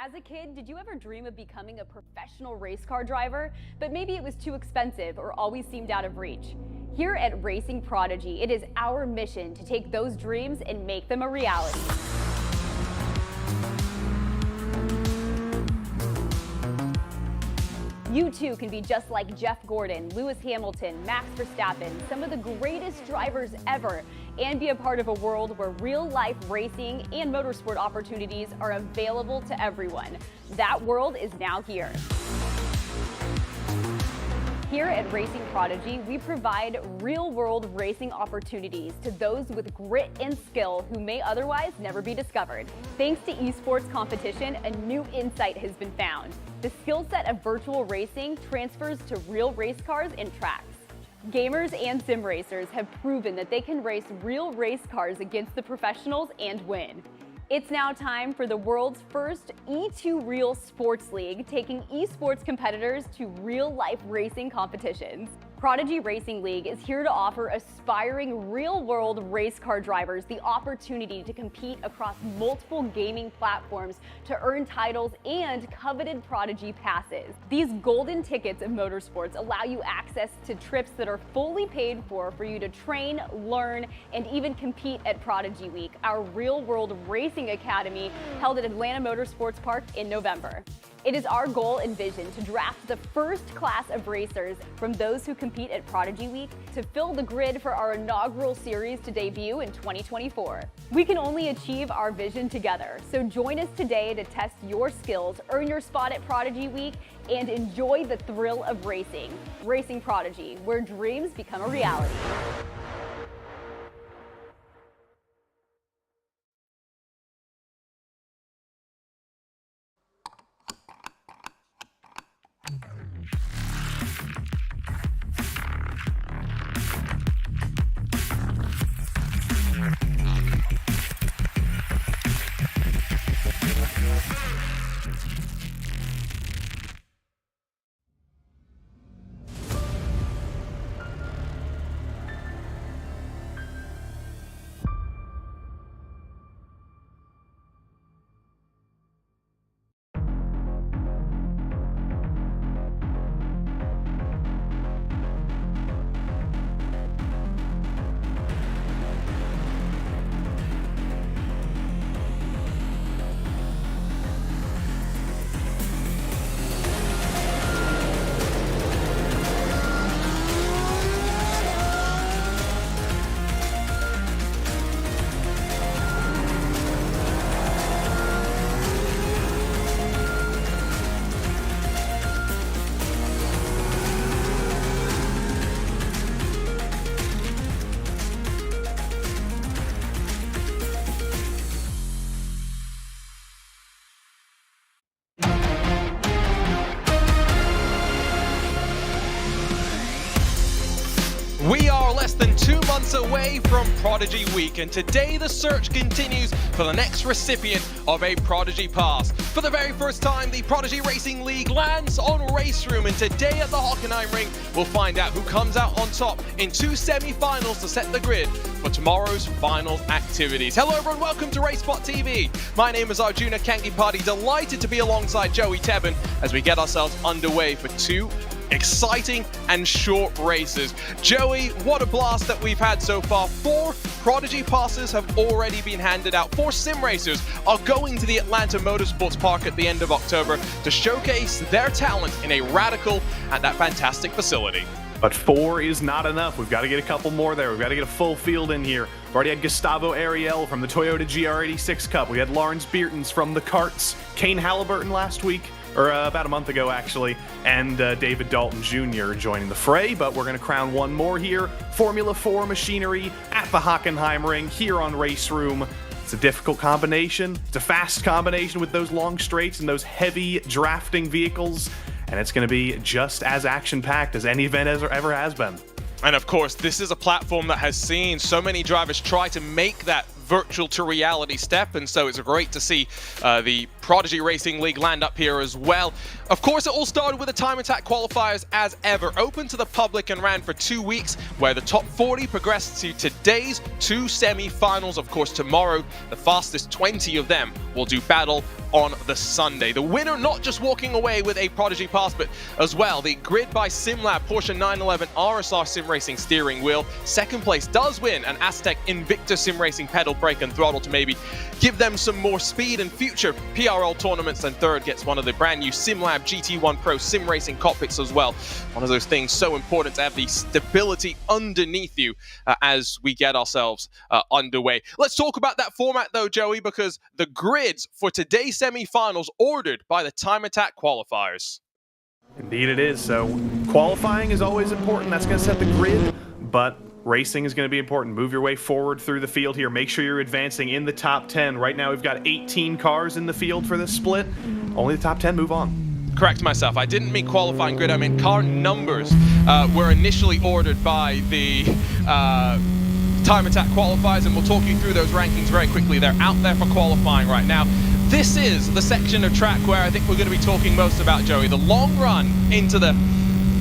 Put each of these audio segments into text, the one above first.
As a kid, did you ever dream of becoming a professional race car driver, but maybe it was too expensive or always seemed out of reach? Here at Racing Prodigy, it is our mission to take those dreams and make them a reality. You too can be just like Jeff Gordon, Lewis Hamilton, Max Verstappen, some of the greatest drivers ever, and be a part of a world where real-life racing and motorsport opportunities are available to everyone. That world is now here. Here at Racing Prodigy, we provide real-world racing opportunities to those with grit and skill who may otherwise never be discovered. Thanks to esports competition, a new insight has been found. The skill set of virtual racing transfers to real race cars and tracks. Gamers and sim racers have proven that they can race real race cars against the professionals and win. It's now time for the world's first E2 Real Sports League, taking esports competitors to real-life racing competitions. Prodigy Racing League is here to offer aspiring real-world race car drivers the opportunity to compete across multiple gaming platforms to earn titles and coveted Prodigy passes. These golden tickets of motorsports allow you access to trips that are fully paid for you to train, learn, and even compete at Prodigy Week, our real-world racing academy held at Atlanta Motorsports Park in November. It is our goal and vision to draft the first class of racers from those who compete at Prodigy Week to fill the grid for our inaugural series to debut in 2024. We can only achieve our vision together, so join us today to test your skills, earn your spot at Prodigy Week, and enjoy the thrill of racing. Racing Prodigy, where dreams become a reality. We are less than 2 months away from Prodigy Week, and today the search continues for the next recipient of a Prodigy Pass. For the very first time, the Prodigy Racing League lands on Race Room, and today at the Hockenheim Ring, we'll find out who comes out on top in 2 semi-finals to set the grid for tomorrow's final activities. Hello everyone, welcome to RaceSpotTV. My name is Arjuna Kankipati, delighted to be alongside Joey Tebben as we get ourselves underway for 2 exciting and short races. Joey, what a blast that we've had so far. 4 Prodigy passes have already been handed out. 4 sim racers are going to the Atlanta Motorsports Park at the end of October to showcase their talent in a radical and that fantastic facility. But 4 is not enough. We've got to get a couple more there. We've got to get a full field in here. We've already had Gustavo Ariel from the Toyota GR86 Cup. We had Lawrence Beertons from the karts, Kane Halliburton last week, or about a month ago actually, and David Dalton Jr. joining the fray, but we're going to crown one more here. Formula 4 machinery at the Hockenheim Ring here on Race Room. It's a difficult combination. It's a fast combination with those long straights and those heavy drafting vehicles, and it's going to be just as action-packed as any event ever has been. And of course, this is a platform that has seen so many drivers try to make that virtual to reality step, and so it's great to see the Prodigy Racing League land up here as well. Of course, it all started with the time attack qualifiers as ever, open to the public and ran for 2 weeks, where the top 40 progressed to today's 2 semi-finals. Of course, tomorrow, the fastest 20 of them will do battle on the Sunday. The winner not just walking away with a Prodigy pass, but as well the Grid by SimLab Porsche 911 RSR Sim Racing steering wheel. Second place does win an Aztec Invicta Sim Racing pedal, brake and throttle to maybe give them some more speed in future PRL tournaments. And third gets one of the brand new SimLab GT1 Pro Sim Racing cockpits as well. One of those things so important to have the stability underneath you as we get ourselves underway. Let's talk about that format though, Joey, because the grids for today's semi-finals ordered by the time attack qualifiers. Indeed it is. So qualifying is always important. That's going to set the grid, but racing is going to be important. Move your way forward through the field here. Make sure you're advancing in the top 10. Right now we've got 18 cars in the field for this split. Only the top 10 move on. Correct myself. I didn't mean qualifying grid. I meant car numbers were initially ordered by the time attack qualifiers, and we'll talk you through those rankings very quickly. They're out there for qualifying right now. This is the section of track where I think we're going to be talking most about, Joey. The long run into the,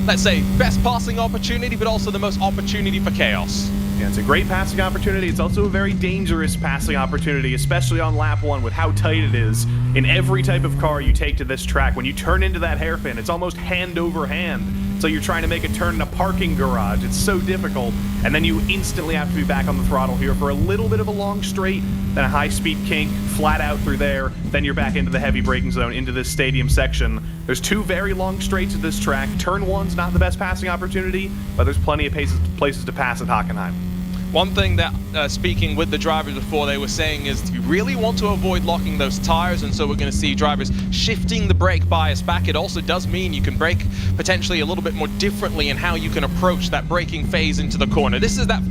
let's say, best passing opportunity, but also the most opportunity for chaos. Yeah, it's a great passing opportunity. It's also a very dangerous passing opportunity, especially on lap 1 with how tight it is. In every type of car you take to this track, when you turn into that hairpin, it's almost hand over hand. So you're trying to make a turn in a parking garage. It's so difficult. And then you instantly have to be back on the throttle here for a little bit of a long straight, then a high-speed kink, flat out through there. Then you're back into the heavy braking zone, into this stadium section. There's 2 very long straights at this track. Turn 1's not the best passing opportunity, but there's plenty of places to pass at Hockenheim. One thing that, speaking with the drivers before, they were saying is you really want to avoid locking those tires, and so we're going to see drivers shifting the brake bias back. It also does mean you can brake potentially a little bit more differently in how you can approach that braking phase into the corner. This is that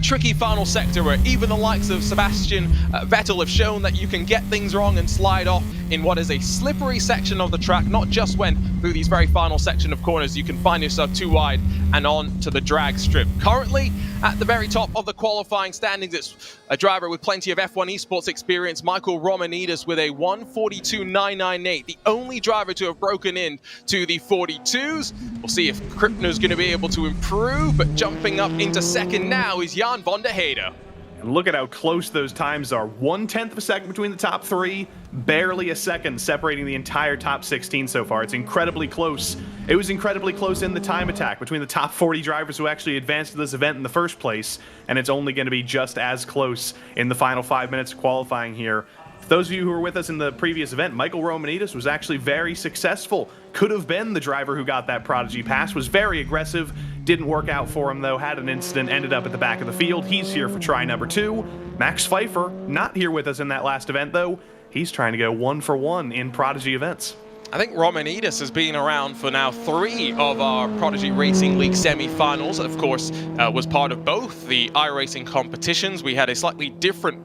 tricky final sector where even the likes of Sebastian Vettel have shown that you can get things wrong and slide off in what is a slippery section of the track, not just when through these very final section of corners you can find yourself too wide and on to the drag strip. Currently at the very top of the qualifying standings, it's a driver with plenty of F1 esports experience, Michael Romanidis, with a 1:42.998, the only driver to have broken in to the 42s. We'll see if Krippner's going to be able to improve, but jumping up into second now is Jan van der Heide. And look at how close those times are. 1/10 of a second between the top 3, barely a second separating the entire top 16 so far. It's incredibly close. It was incredibly close in the time attack between the top 40 drivers who actually advanced to this event in the first place, and it's only going to be just as close in the final 5 minutes of qualifying here. For those of you who were with us in the previous event, Michael Romanidis was actually very successful. Could have been the driver who got that Prodigy pass, was very aggressive, didn't work out for him though, had an incident, ended up at the back of the field. He's here for try number 2. Max Pfeiffer, not here with us in that last event though. He's trying to go 1 for 1 in Prodigy events. I think Romanidis has been around for now 3 of our Prodigy Racing League semi-finals. Of course, was part of both the iRacing competitions. We had a slightly different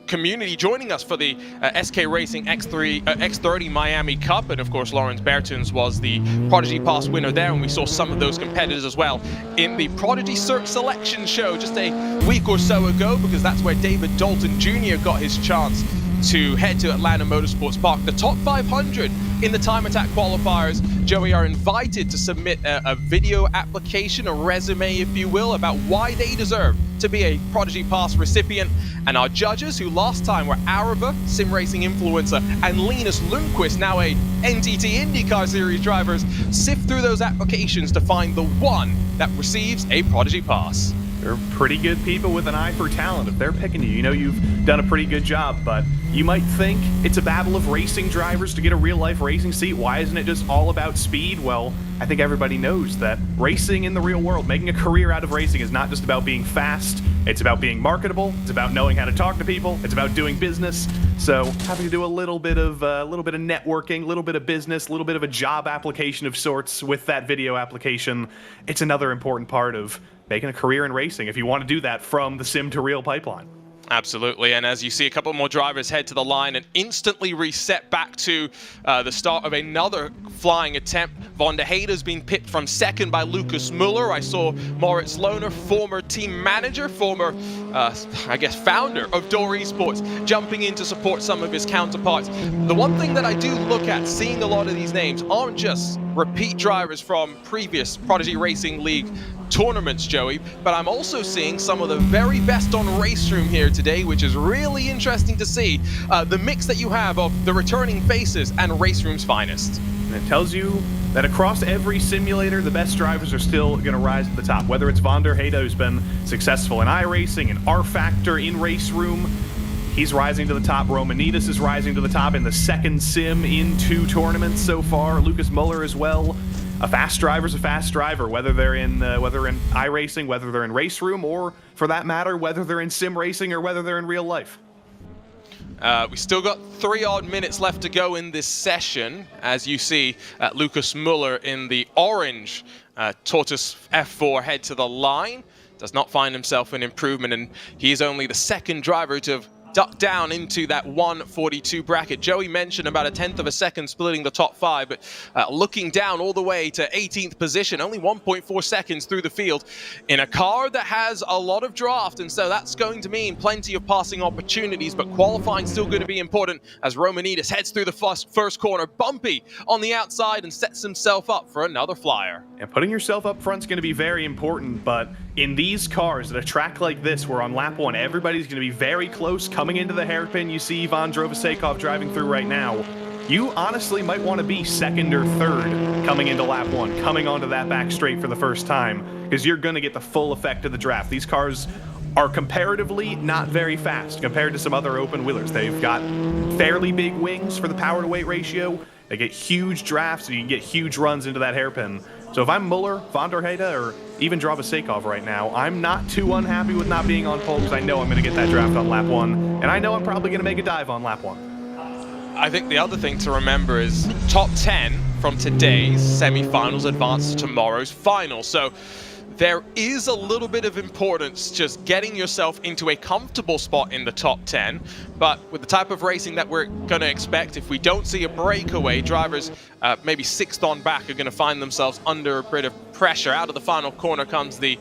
community joining us for the SK Racing X30 Miami Cup. And of course, Lawrence Bertens was the Prodigy Pass winner there. And we saw some of those competitors as well in the Prodigy Search Selection Show just a week or so ago, because that's where David Dalton Jr. got his chance to head to Atlanta Motorsports Park. The top 500 in the time attack qualifiers, Joey, are invited to submit a video application, a resume if you will, about why they deserve to be a Prodigy Pass recipient. And our judges, who last time were Arava, sim racing influencer, and Linus Lundqvist, now a NTT IndyCar Series drivers, sift through those applications to find the one that receives a Prodigy Pass. They're pretty good people with an eye for talent. If they're picking you, you know you've done a pretty good job, but you might think it's a battle of racing drivers to get a real-life racing seat. Why isn't it just all about speed? Well, I think everybody knows that racing in the real world, making a career out of racing, is not just about being fast. It's about being marketable. It's about knowing how to talk to people. It's about doing business. So having to do a little bit of networking, a little bit of business, a little bit of a job application of sorts with that video application. It's another important part of making a career in racing if you want to do that from the sim to real pipeline. Absolutely, and as you see a couple more drivers head to the line and instantly reset back to the start of another flying attempt. Von der Heyde's been pipped from second by Lucas Muller. I saw Moritz Lohner, former team manager, former, I guess, founder of Door Esports, jumping in to support some of his counterparts. The one thing that I do look at, seeing a lot of these names, aren't just repeat drivers from previous Prodigy Racing League tournaments, Joey, but I'm also seeing some of the very best on Race Room here today, which is really interesting to see. The mix that you have of the returning faces and Race Room's finest. And it tells you that across every simulator, the best drivers are still going to rise to the top. Whether it's Von der Heyde, who's been successful in iRacing and R-Factor in Race Room, he's rising to the top. Romanitas is rising to the top in the second sim in 2 tournaments so far. Lucas Muller as well. A fast driver's a fast driver, whether they're in iRacing, whether they're in Race Room, or for that matter, whether they're in sim racing or whether they're in real life. We still got 3 odd minutes left to go in this session. As you see, Lucas Muller in the orange Tatuus F4 head to the line. Does not find himself an improvement, and he is only the second driver to have ducked down into that 142 bracket. Joey mentioned about a 1/10 of a second splitting the top 5, but looking down all the way to 18th position, only 1.4 seconds through the field in a car that has a lot of draft, and so that's going to mean plenty of passing opportunities, but qualifying still going to be important as Romanitas heads through the first corner, bumpy on the outside, and sets himself up for another flyer. And putting yourself up front is going to be very important, but in these cars, at a track like this, where on lap 1, everybody's going to be very close, coming into the hairpin, you see Ivan Drovasekov driving through right now, you honestly might want to be second or third coming into lap 1, coming onto that back straight for the first time, because you're going to get the full effect of the draft. These cars are comparatively not very fast compared to some other open wheelers. They've got fairly big wings for the power to weight ratio. They get huge drafts, and you can get huge runs into that hairpin. So if I'm Muller, Von der Heyde, or even Drovasekov right now, I'm not too unhappy with not being on pole, because I know I'm going to get that draft on lap 1, and I know I'm probably going to make a dive on lap 1. I think the other thing to remember is top 10 from today's semi-finals advance to tomorrow's final. So there is a little bit of importance just getting yourself into a comfortable spot in the top 10, but with the type of racing that we're going to expect, if we don't see a breakaway, drivers maybe 6th on back are going to find themselves under a bit of pressure. Out of the final corner comes the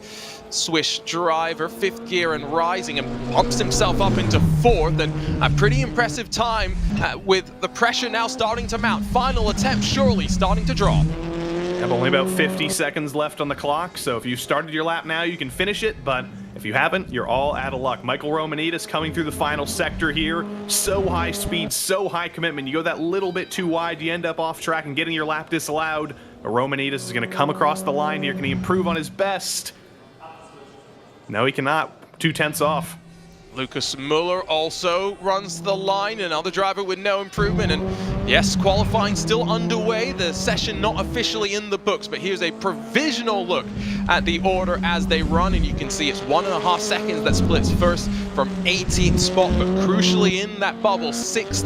Swiss driver, 5th gear and rising, and pumps himself up into 4th, and a pretty impressive time with the pressure now starting to mount. Final attempt surely starting to drop. Have only about 50 seconds left on the clock, so if you started your lap now, you can finish it, but if you haven't, you're all out of luck. Michael Romanitas coming through the final sector here. So high speed, so high commitment. You go that little bit too wide, you end up off track and getting your lap disallowed. But Romanitas is going to come across the line here. Can he improve on his best? No, he cannot. 2/10 off. Lucas Muller also runs the line, another driver with no improvement, and yes, qualifying still underway, the session not officially in the books, but here's a provisional look at the order as they run, and you can see it's 1.5 seconds that splits first from 18th spot, but crucially in that bubble, 6th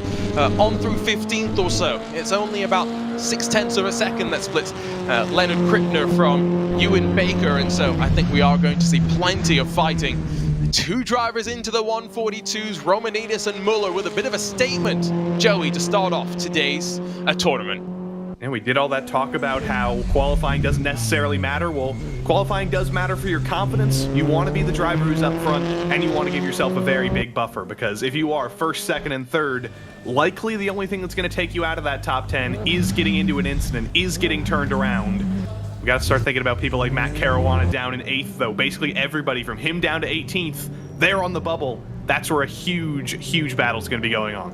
on through 15th or so. It's only about 0.6 of a second that splits Leonard Krippner from Ewan Baker, and so I think we are going to see plenty of fighting. 2 drivers into the 142s, Romanitas and Muller, with a bit of a statement, Joey, to start off today's tournament. And we did all that talk about how qualifying doesn't necessarily matter. Well, qualifying does matter for your confidence. You want to be the driver who's up front, and you want to give yourself a very big buffer, because if you are 1st, 2nd, and 3rd, likely the only thing that's going to take you out of that top 10 is getting into an incident, is getting turned around. We got to start thinking about people like Matt Caruana down in 8th, though. Basically everybody from him down to 18th, they're on the bubble. That's where a huge, huge battle is going to be going on.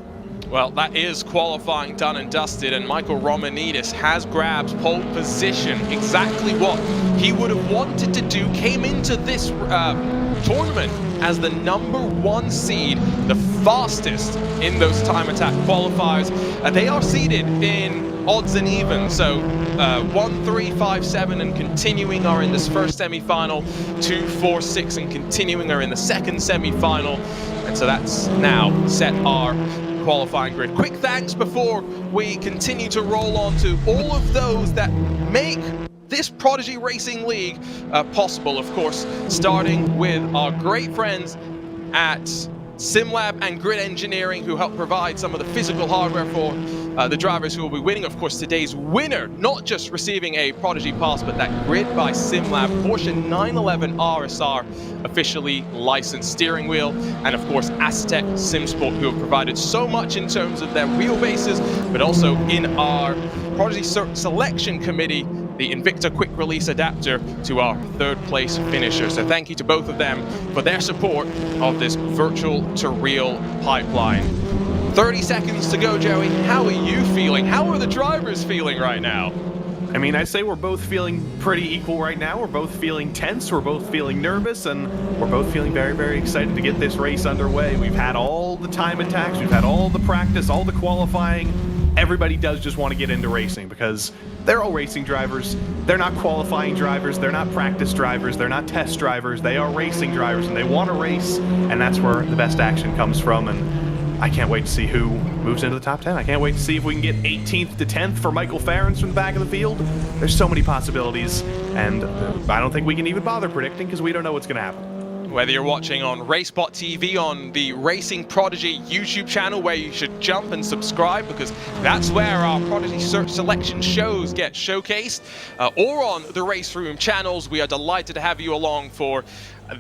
Well, that is qualifying done and dusted, and Michael Romanitas has grabbed pole position, exactly what he would have wanted to do. Came into this tournament as the #1 seed, the fastest in those time attack qualifiers. They are seeded in odds and evens, so 1, 3, 5, 7, and continuing are in this first semi-final. 2, 4, 6, and continuing are in the second semi-final, and so that's now set our qualifying grid. Quick thanks before we continue to roll on to all of those that make this Prodigy Racing League possible, of course, starting with our great friends at SimLab and Grid Engineering, who help provide some of the physical hardware for the drivers who will be winning. Of course, today's winner, not just receiving a Prodigy pass, but that Grid by SimLab Porsche 911 RSR officially licensed steering wheel, and of course Aztec SimSport, who have provided so much in terms of their wheelbases, but also in our Prodigy selection committee, the Invicta quick release adapter to our third place finisher. So thank you to both of them for their support of this virtual to real pipeline. 30 seconds to go, Joey. How are you feeling? How are the drivers feeling right now? I mean, I'd say we're both feeling pretty equal right now. We're both feeling tense, we're both feeling nervous, and we're both feeling very, very excited to get this race underway. We've had all the time attacks, we've had all the practice, all the qualifying. Everybody does just want to get into racing because they're all racing drivers. They're not qualifying drivers, they're not practice drivers, they're not test drivers, they are racing drivers, and they want to race, and that's where the best action comes from. And I can't wait to see who moves into the top 10. I can't wait to see if we can get 18th to 10th for Michael Ferrans from the back of the field. There's so many possibilities, and I don't think we can even bother predicting because we don't know what's going to happen. Whether you're watching on RaceSpotTV on the Racing Prodigy YouTube channel, where you should jump and subscribe because that's where our Prodigy search selection shows get showcased, or on the Race Room channels, we are delighted to have you along for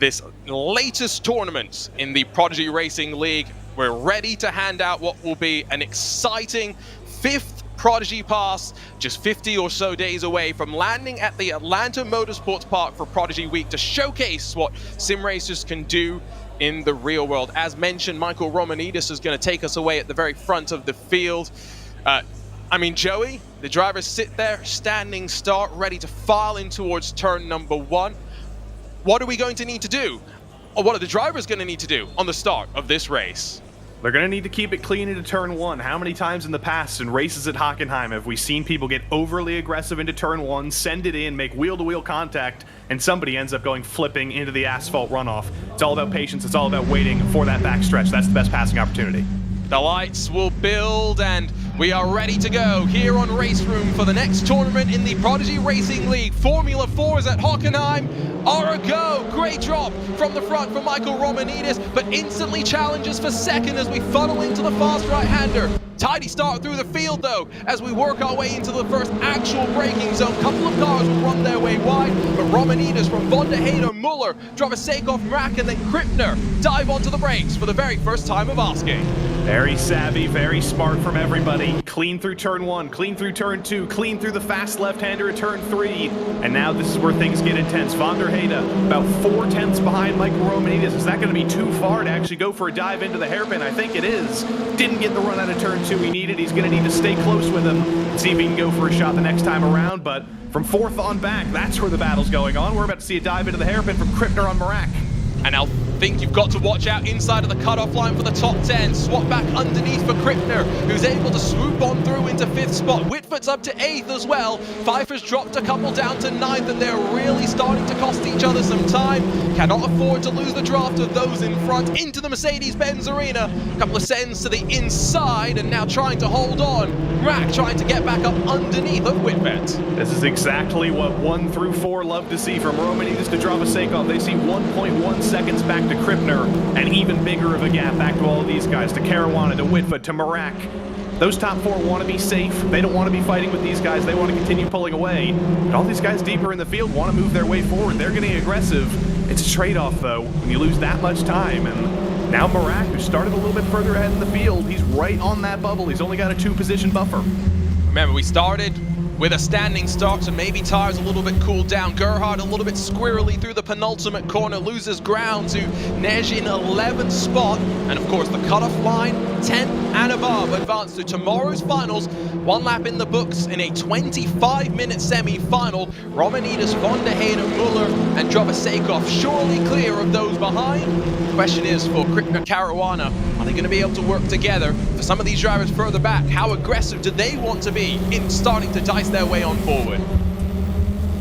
this latest tournament in the Prodigy Racing League. We're ready to hand out what will be an exciting 5th Prodigy pass, just 50 or so days away from landing at the Atlanta Motorsports Park for Prodigy Week to showcase what sim racers can do in the real world. As mentioned, Michael Romanidis is going to take us away at the very front of the field. I mean, Joey, the drivers sit there, standing start, ready to file in towards turn number 1. What are we going to need to do? Or what are the drivers going to need to do on the start of this race? They're going to need to keep it clean into turn 1. How many times in the past in races at Hockenheim have we seen people get overly aggressive into turn 1, send it in, make wheel-to-wheel contact, and somebody ends up going flipping into the asphalt runoff? It's all about patience. It's all about waiting for that backstretch. That's the best passing opportunity. The lights will build, and we are ready to go here on Race Room for the next tournament in the Prodigy Racing League. Formula 4s at Hockenheim are a go. Great drop from the front for Michael Romanidis, but instantly challenges for second as we funnel into the fast right-hander. Tidy start through the field, though, as we work our way into the first actual braking zone. Couple of cars will run their way wide, but Romanidis from Von der Hayden, Muller, Drovasekov, Mrak, and then Krippner dive onto the brakes for the very first time of asking. Very savvy, very smart from everybody. Clean through turn 1, clean through turn 2, clean through the fast left-hander at turn 3. And now this is where things get intense. Von der Hayden about 4 tenths behind Michael Romanidis. Is that going to be too far to actually go for a dive into the hairpin? I think it is. Didn't get the run out of turn 2 he needed. He's going to need to stay close with him and see if he can go for a shot the next time around. But from 4th on back, that's where the battle's going on. We're about to see a dive into the hairpin from Krippner on Mrak. And I think you've got to watch out inside of the cutoff line for the top 10. Swap back underneath for Krippner, who's able to swoop on through into 5th spot. Whitford's up to 8th as well. Pfeiffer's dropped a couple down to 9th, and they're really starting to cost each other some time. Cannot afford to lose the draft of those in front into the Mercedes-Benz arena. A couple of sends to the inside, and now trying to hold on. Mrak trying to get back up underneath of Whitford. This is exactly what 1 through 4 love to see from Romanidis to Drovasekov. They see 1.1 seconds back to Krippner, and even bigger of a gap back to all of these guys, to Caruana, to Whitford, to Mrak. Those top 4 want to be safe. They don't want to be fighting with these guys. They want to continue pulling away. And all these guys deeper in the field want to move their way forward. They're getting aggressive. It's a trade-off, though, when you lose that much time. And now Mrak, who started a little bit further ahead in the field, he's right on that bubble. He's only got a 2-position buffer. Remember, we started with a standing start, so maybe tires a little bit cooled down. Gerhard a little bit squirrely through the penultimate corner, loses ground to Nej in 11th spot. And of course, the cutoff line, 10 and above, advance to tomorrow's finals. 1 lap in the books in a 25-minute semi-final. Romanidis, Von der Hayden, Muller, and Drovasekov surely clear of those behind. The question is for Krippner, Caruana, are they going to be able to work together? For some of these drivers further back, how aggressive do they want to be in starting to dice their way on forward?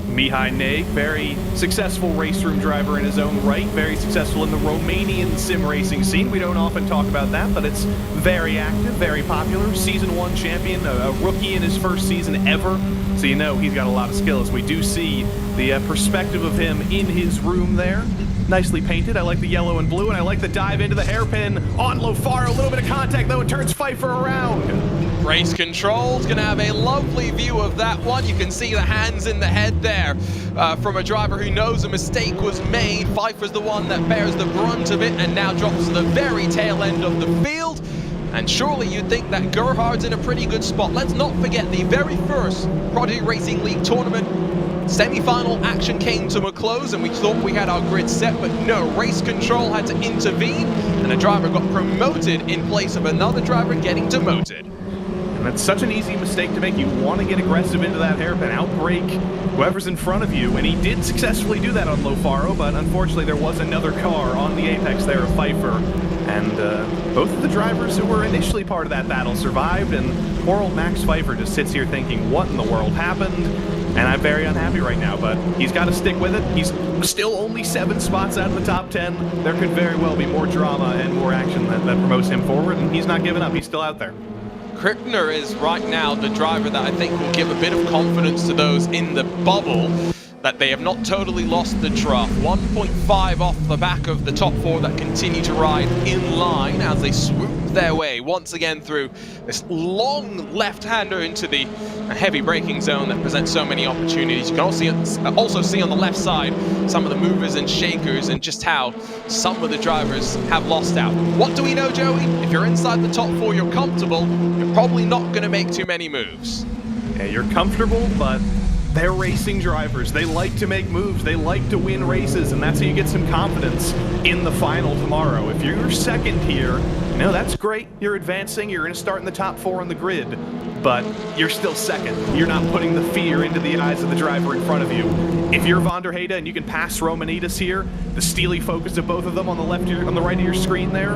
Mihai Neg, very successful race room driver in his own right, very successful in the Romanian sim racing scene. We don't often talk about that, but it's very active, very popular. Season 1 champion, a rookie in his first season ever, so you know he's got a lot of skills. We do see the perspective of him in his room there. nicely painted. I like the yellow and blue, and I like the dive into the hairpin on Lofaro. A little bit of contact, though. It turns Pfeiffer around. Race Control's going to have a lovely view of that one. You can see the hands in the head there from a driver who knows a mistake was made. Pfeiffer's the one that bears the brunt of it and now drops to the very tail end of the field. And surely you'd think that Gerhard's in a pretty good spot. Let's not forget the very first Prodigy Racing League tournament semi-final action came to a close and we thought we had our grid set, but no, Race Control had to intervene and a driver got promoted in place of another driver getting demoted. And that's such an easy mistake to make. You want to get aggressive into that hairpin, outbrake whoever's in front of you, and he did successfully do that on Lofaro, but unfortunately there was another car on the apex there of Pfeiffer, and both of the drivers who were initially part of that battle survived, and poor old Max Pfeiffer just sits here thinking, what in the world happened? And I'm very unhappy right now, but he's got to stick with it. He's still only 7 spots out of the top 10. There could very well be more drama and more action that promotes him forward, and he's not giving up. He's still out there. Krippner is right now the driver that I think will give a bit of confidence to those in the bubble that they have not totally lost the trough. 1.5 off the back of the top 4 that continue to ride in line as they swoop their way once again through this long left-hander into the heavy braking zone that presents so many opportunities. You can also see on the left side some of the movers and shakers and just how some of the drivers have lost out. What do we know, Joey? If you're inside the top 4, you're comfortable. You're probably not going to make too many moves. Yeah, you're comfortable, but they're racing drivers. They like to make moves. They like to win races, and that's how you get some confidence in the final tomorrow. If you're second here, no, that's great. You're advancing. You're going to start in the top 4 on the grid, but you're still second. You're not putting the fear into the eyes of the driver in front of you. If you're Van der Heyde and you can pass Romanitas here, the steely focus of both of them on the left, on the right of your screen there,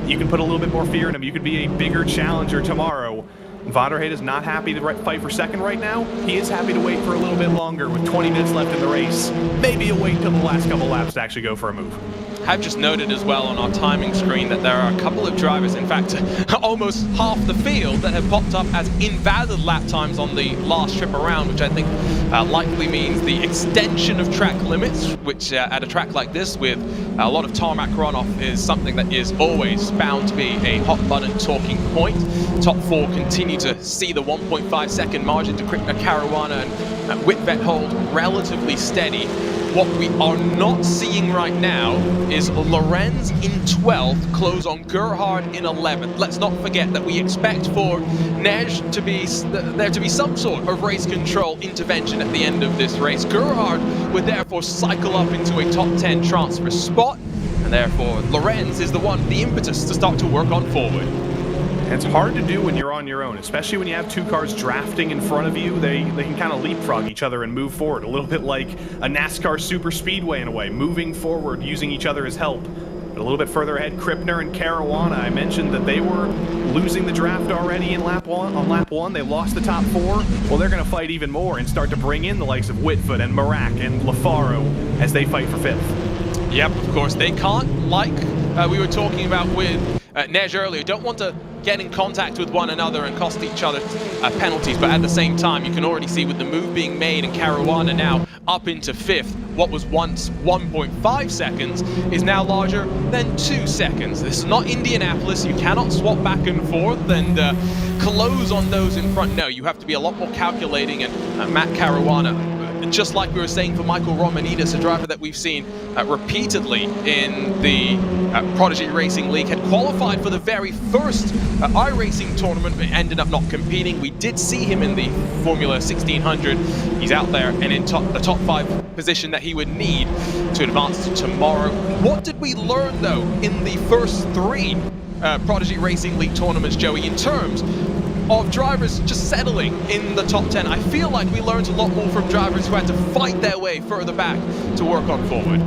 you can put a little bit more fear in them. You could be a bigger challenger tomorrow. Van der Heyde is not happy to fight for second right now. He is happy to wait for a little bit longer with 20 minutes left in the race. Maybe he'll wait until the last couple laps to actually go for a move. I've just noted as well on our timing screen that there are a couple of drivers, in fact almost half the field, that have popped up as invalid lap times on the last trip around, which I think likely means the extension of track limits, which at a track like this with a lot of tarmac runoff is something that is always bound to be a hot button talking point. Top 4 continue to see the 1.5 second margin to Caruana and Whitvet hold relatively steady. What we are not seeing right now is Lorenz in 12th, close on Gerhard in 11th. Let's not forget that we expect for Nej to be there to be some sort of race control intervention at the end of this race. Gerhard would therefore cycle up into a top 10 transfer spot, and therefore Lorenz is the one, the impetus to start to work on forward. It's hard to do when you're on your own, especially when you have 2 cars drafting in front of you. They can kind of leapfrog each other and move forward, a little bit like a NASCAR super speedway in a way, moving forward, using each other as help. But a little bit further ahead, Krippner and Caruana, I mentioned that they were losing the draft already in on lap 1. They lost the top 4. Well, they're going to fight even more and start to bring in the likes of Whitfoot and Marak and Lofaro as they fight for 5th. Yep, of course, they can't, like we were talking about with Nej earlier, don't want to get in contact with one another and cost each other penalties, but at the same time you can already see with the move being made and Caruana now up into 5th, what was once 1.5 seconds is now larger than 2 seconds. This is not Indianapolis. You cannot swap back and forth and close on those in front. No, you have to be a lot more calculating, and Matt Caruana, just like we were saying for Michael Romanitas, a driver that we've seen repeatedly in the Prodigy Racing League, had qualified for the very first iRacing tournament but ended up not competing. We did see him in the Formula 1600. He's out there and in the top 5 position that he would need to advance to tomorrow. What did we learn though in the first 3 Prodigy Racing League tournaments, Joey, in terms of drivers just settling in the top 10? I feel like we learned a lot more from drivers who had to fight their way further back to work on forward.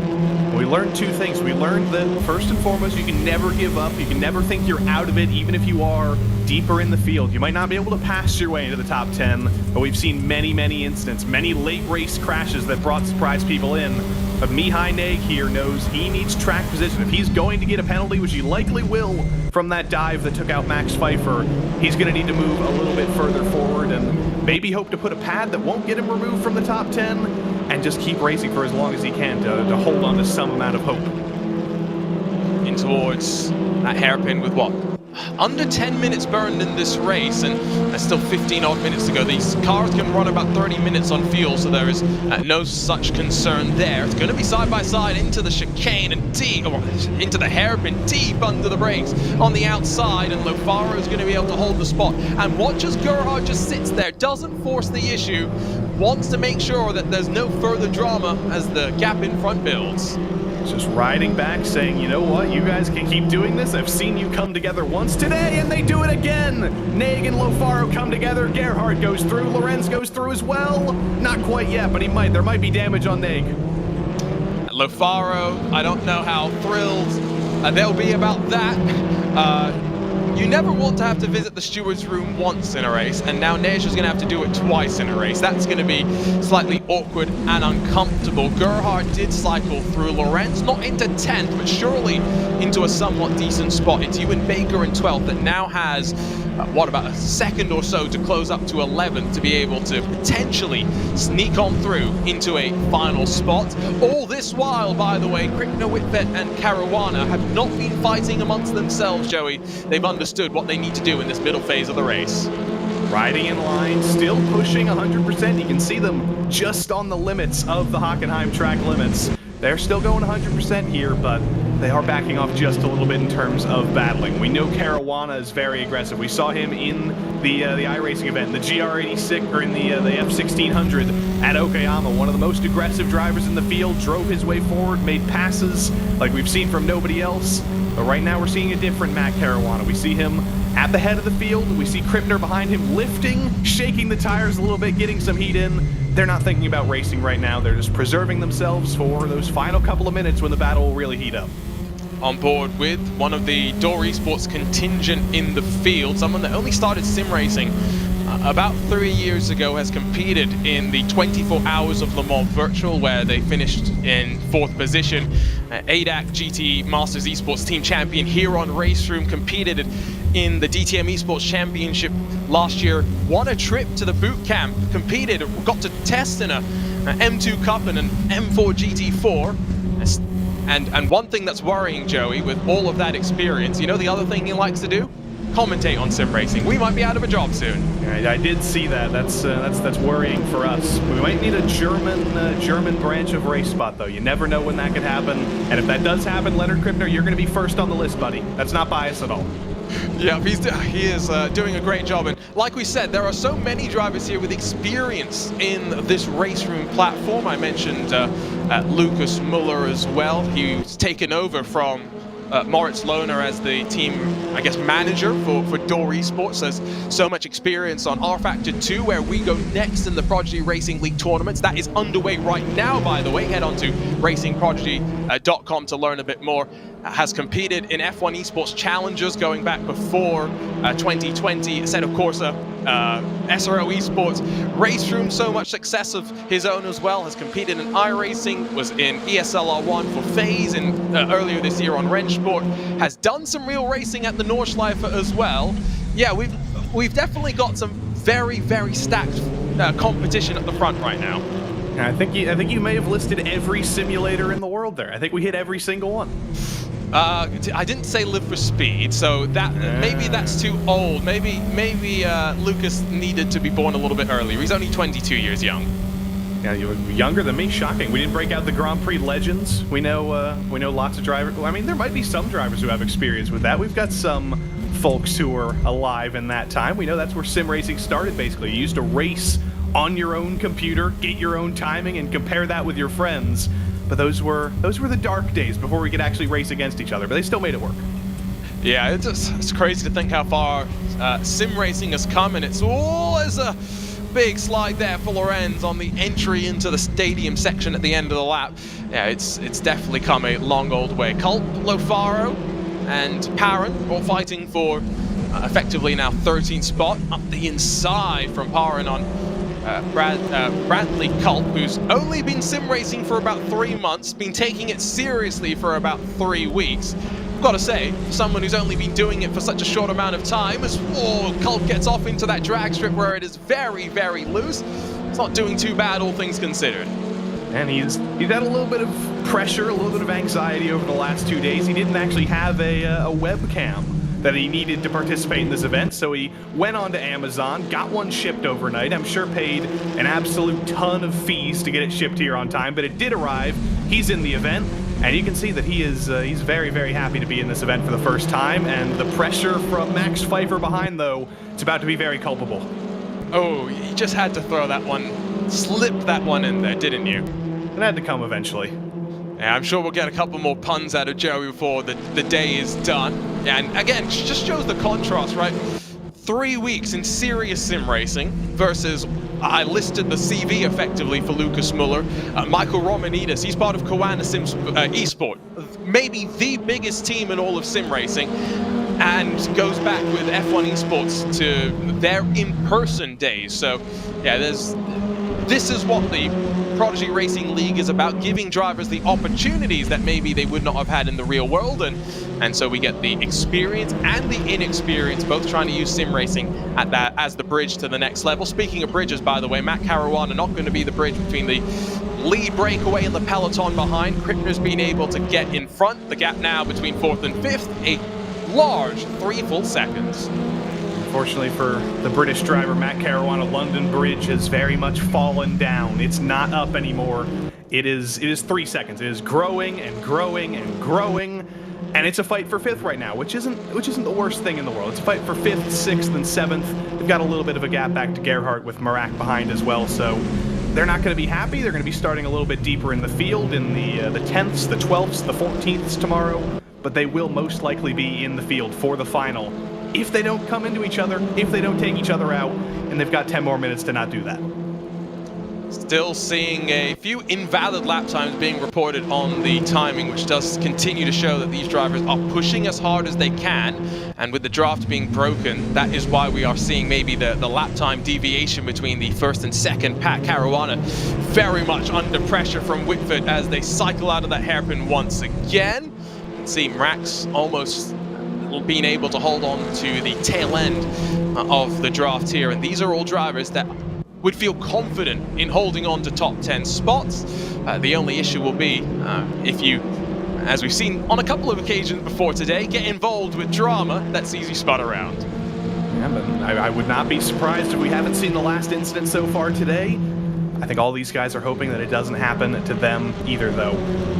We learned 2 things. We learned that first and foremost, you can never give up. You can never think you're out of it, even if you are deeper in the field. You might not be able to pass your way into the top 10, but we've seen many, many incidents, many late race crashes that brought surprise people in. But Mihai Neg here knows he needs track position. If he's going to get a penalty, which he likely will from that dive that took out Max Pfeiffer, he's going to need to move a little bit further forward and maybe hope to put a pad that won't get him removed from the top 10. and just keep racing for as long as he can to hold on to some amount of hope. In towards that hairpin with what? Under 10 minutes burned in this race, and there's still 15 odd minutes to go. These cars can run about 30 minutes on fuel, so there is no such concern there. It's going to be side by side into the chicane and into the hairpin, deep under the brakes on the outside, and Lofaro is going to be able to hold the spot. And watch as Gerhard just sits there, doesn't force the issue, wants to make sure that there's no further drama as the gap in front builds. Just riding back, saying, you know what, you guys can keep doing this. I've seen you come together once today, and they do it again. Neg and Lofaro come together. Gerhard goes through. Lorenz goes through as well. Not quite yet, but he might. There might be damage on Neg. Lofaro, I don't know how thrilled they'll be about that. You never want to have to visit the steward's room once in a race, and now Neige is going to have to do it twice in a race. That's going to be slightly awkward and uncomfortable. Gerhard did cycle through Lorenz, not into 10th, but surely into a somewhat decent spot. It's Ewan Baker in 12th that now has, what, about a second or so to close up to 11th to be able to potentially sneak on through into a final spot. All this while, by the way, Kripner, Whitvet and Caruana have not been fighting amongst themselves, Joey. They've understood what they need to do in this middle phase of the race. Riding in line, still pushing 100%. You can see them just on the limits of the Hockenheim track limits. They're still going 100% here, but they are backing off just a little bit in terms of battling. We know Caruana is very aggressive. We saw him in the iRacing event, the GR86, or in the F1600 at Okayama. One of the most aggressive drivers in the field, drove his way forward, made passes like we've seen from nobody else. But right now we're seeing a different Matt Caruana. We see him at the head of the field. We see Kripner behind him lifting, shaking the tires a little bit, getting some heat in. They're not thinking about racing right now. They're just preserving themselves for those final couple of minutes when the battle will really heat up. On board with one of the Door Esports contingent in the field, someone that only started sim racing about 3 years ago, has competed in the 24 Hours of Le Mans Virtual, where they finished in 4th position. ADAC GT Masters Esports Team Champion here on Race Room, competed in the DTM Esports Championship last year, won a trip to the boot camp, competed, got to test in a M2 Cup and an M4 GT4. And one thing that's worrying Joey with all of that experience, you know the other thing he likes to do? Commentate on sim racing. We might be out of a job soon. I did see that. That's worrying for us. We might need a German branch of RaceSpot, though. You never know when that could happen. And if that does happen, Leonard Kripner, you're going to be first on the list, buddy. That's not biased at all. Yeah, he is doing a great job. And like we said, there are so many drivers here with experience in this Race Room platform. I mentioned Lucas Muller as well. He's taken over from Moritz Lohner as the team, I guess, manager for Door Esports. Has so much experience on R-Factor 2, where we go next in the Prodigy Racing League tournaments. That is underway right now, by the way. Head on to racingprodigy.com to learn a bit more. Has competed in F1 Esports Challengers going back before 2020. Set, of course, SRO Esports Race Room, so much success of his own as well. Has competed in iRacing, was in ESLR1 for FaZe and earlier this year on Rennsport. Has done some real racing at the Nordschleife as well. Yeah, we've definitely got some very, very stacked competition at the front right now. I think you may have listed every simulator in the world there. I think we hit every single one. I didn't say Live for Speed, so that maybe that's too old. Maybe Lucas needed to be born a little bit earlier. He's only 22 years young. Yeah, you're younger than me. Shocking. We didn't break out the Grand Prix legends. We know lots of drivers. Well, I mean, there might be some drivers who have experience with that. We've got some folks who were alive in that time. We know that's where sim racing started. Basically, you used to race on your own computer, get your own timing, and compare that with your friends. But those were the dark days before we could actually race against each other. But they still made it work. Yeah, it's crazy to think how far sim racing has come, and it's always a big slide there for Lorenz on the entry into the stadium section at the end of the lap. Yeah, it's definitely come a long old way. Culp, Lofaro, and Parent all fighting for effectively now 13th spot. Up the inside from Parent on Bradley Culp, who's only been sim racing for about 3 months, been taking it seriously for about 3 weeks. I've got to say, someone who's only been doing it for such a short amount of time, as Culp gets off into that drag strip where it is very, very loose, it's not doing too bad, all things considered. And he's had a little bit of pressure, a little bit of anxiety over the last 2 days. He didn't actually have a webcam that he needed to participate in this event, so he went on to Amazon, got one shipped overnight. I'm sure paid an absolute ton of fees to get it shipped here on time, but it did arrive. He's in the event, and you can see that he's very, very happy to be in this event for the first time, and the pressure from Max Pfeiffer behind, though, it's about to be very culpable. Oh, you just had to throw that one, slip that one in there, didn't you? It had to come eventually. Yeah, I'm sure we'll get a couple more puns out of Joey before the day is done. And again, just shows the contrast, right? 3 weeks in serious sim racing versus, I listed the CV effectively for Lucas Muller. Michael Romanidis, he's part of Koana Sims Esport, maybe the biggest team in all of sim racing, and goes back with F1 Esports to their in-person days. So yeah, this is what the Prodigy Racing League is about, giving drivers the opportunities that maybe they would not have had in the real world, and so we get the experience and the inexperience, both trying to use sim racing at that as the bridge to the next level. Speaking of bridges, by the way, Matt Caruana not going to be the bridge between the lead breakaway and the peloton behind. Krippner's been able to get in front. The gap now between 4th and 5th, a large 3 full seconds. Unfortunately for the British driver, Matt Caruana, London Bridge has very much fallen down. It's not up anymore. It is 3 seconds. It is growing and growing and growing, and it's a fight for 5th right now, which isn't the worst thing in the world. It's a fight for 5th, 6th, and 7th. They've got a little bit of a gap back to Gerhardt with Marak behind as well, so they're not going to be happy. They're going to be starting a little bit deeper in the field in the 10ths, the 12ths, the 14ths tomorrow, but they will most likely be in the field for the final if they don't come into each other, if they don't take each other out, and they've got 10 more minutes to not do that. Still seeing a few invalid lap times being reported on the timing, which does continue to show that these drivers are pushing as hard as they can, and with the draft being broken, that is why we are seeing maybe the lap time deviation between the 1st and 2nd. Pat Caruana very much under pressure from Whitford as they cycle out of that hairpin once again. You can see Max almost being able to hold on to the tail end of the draft here, and these are all drivers that would feel confident in holding on to top 10 spots. The only issue will be if you, as we've seen on a couple of occasions before today, get involved with drama that sees you spun around. Yeah, but I would not be surprised if we haven't seen the last incident so far today. I think all these guys are hoping that it doesn't happen to them either, though.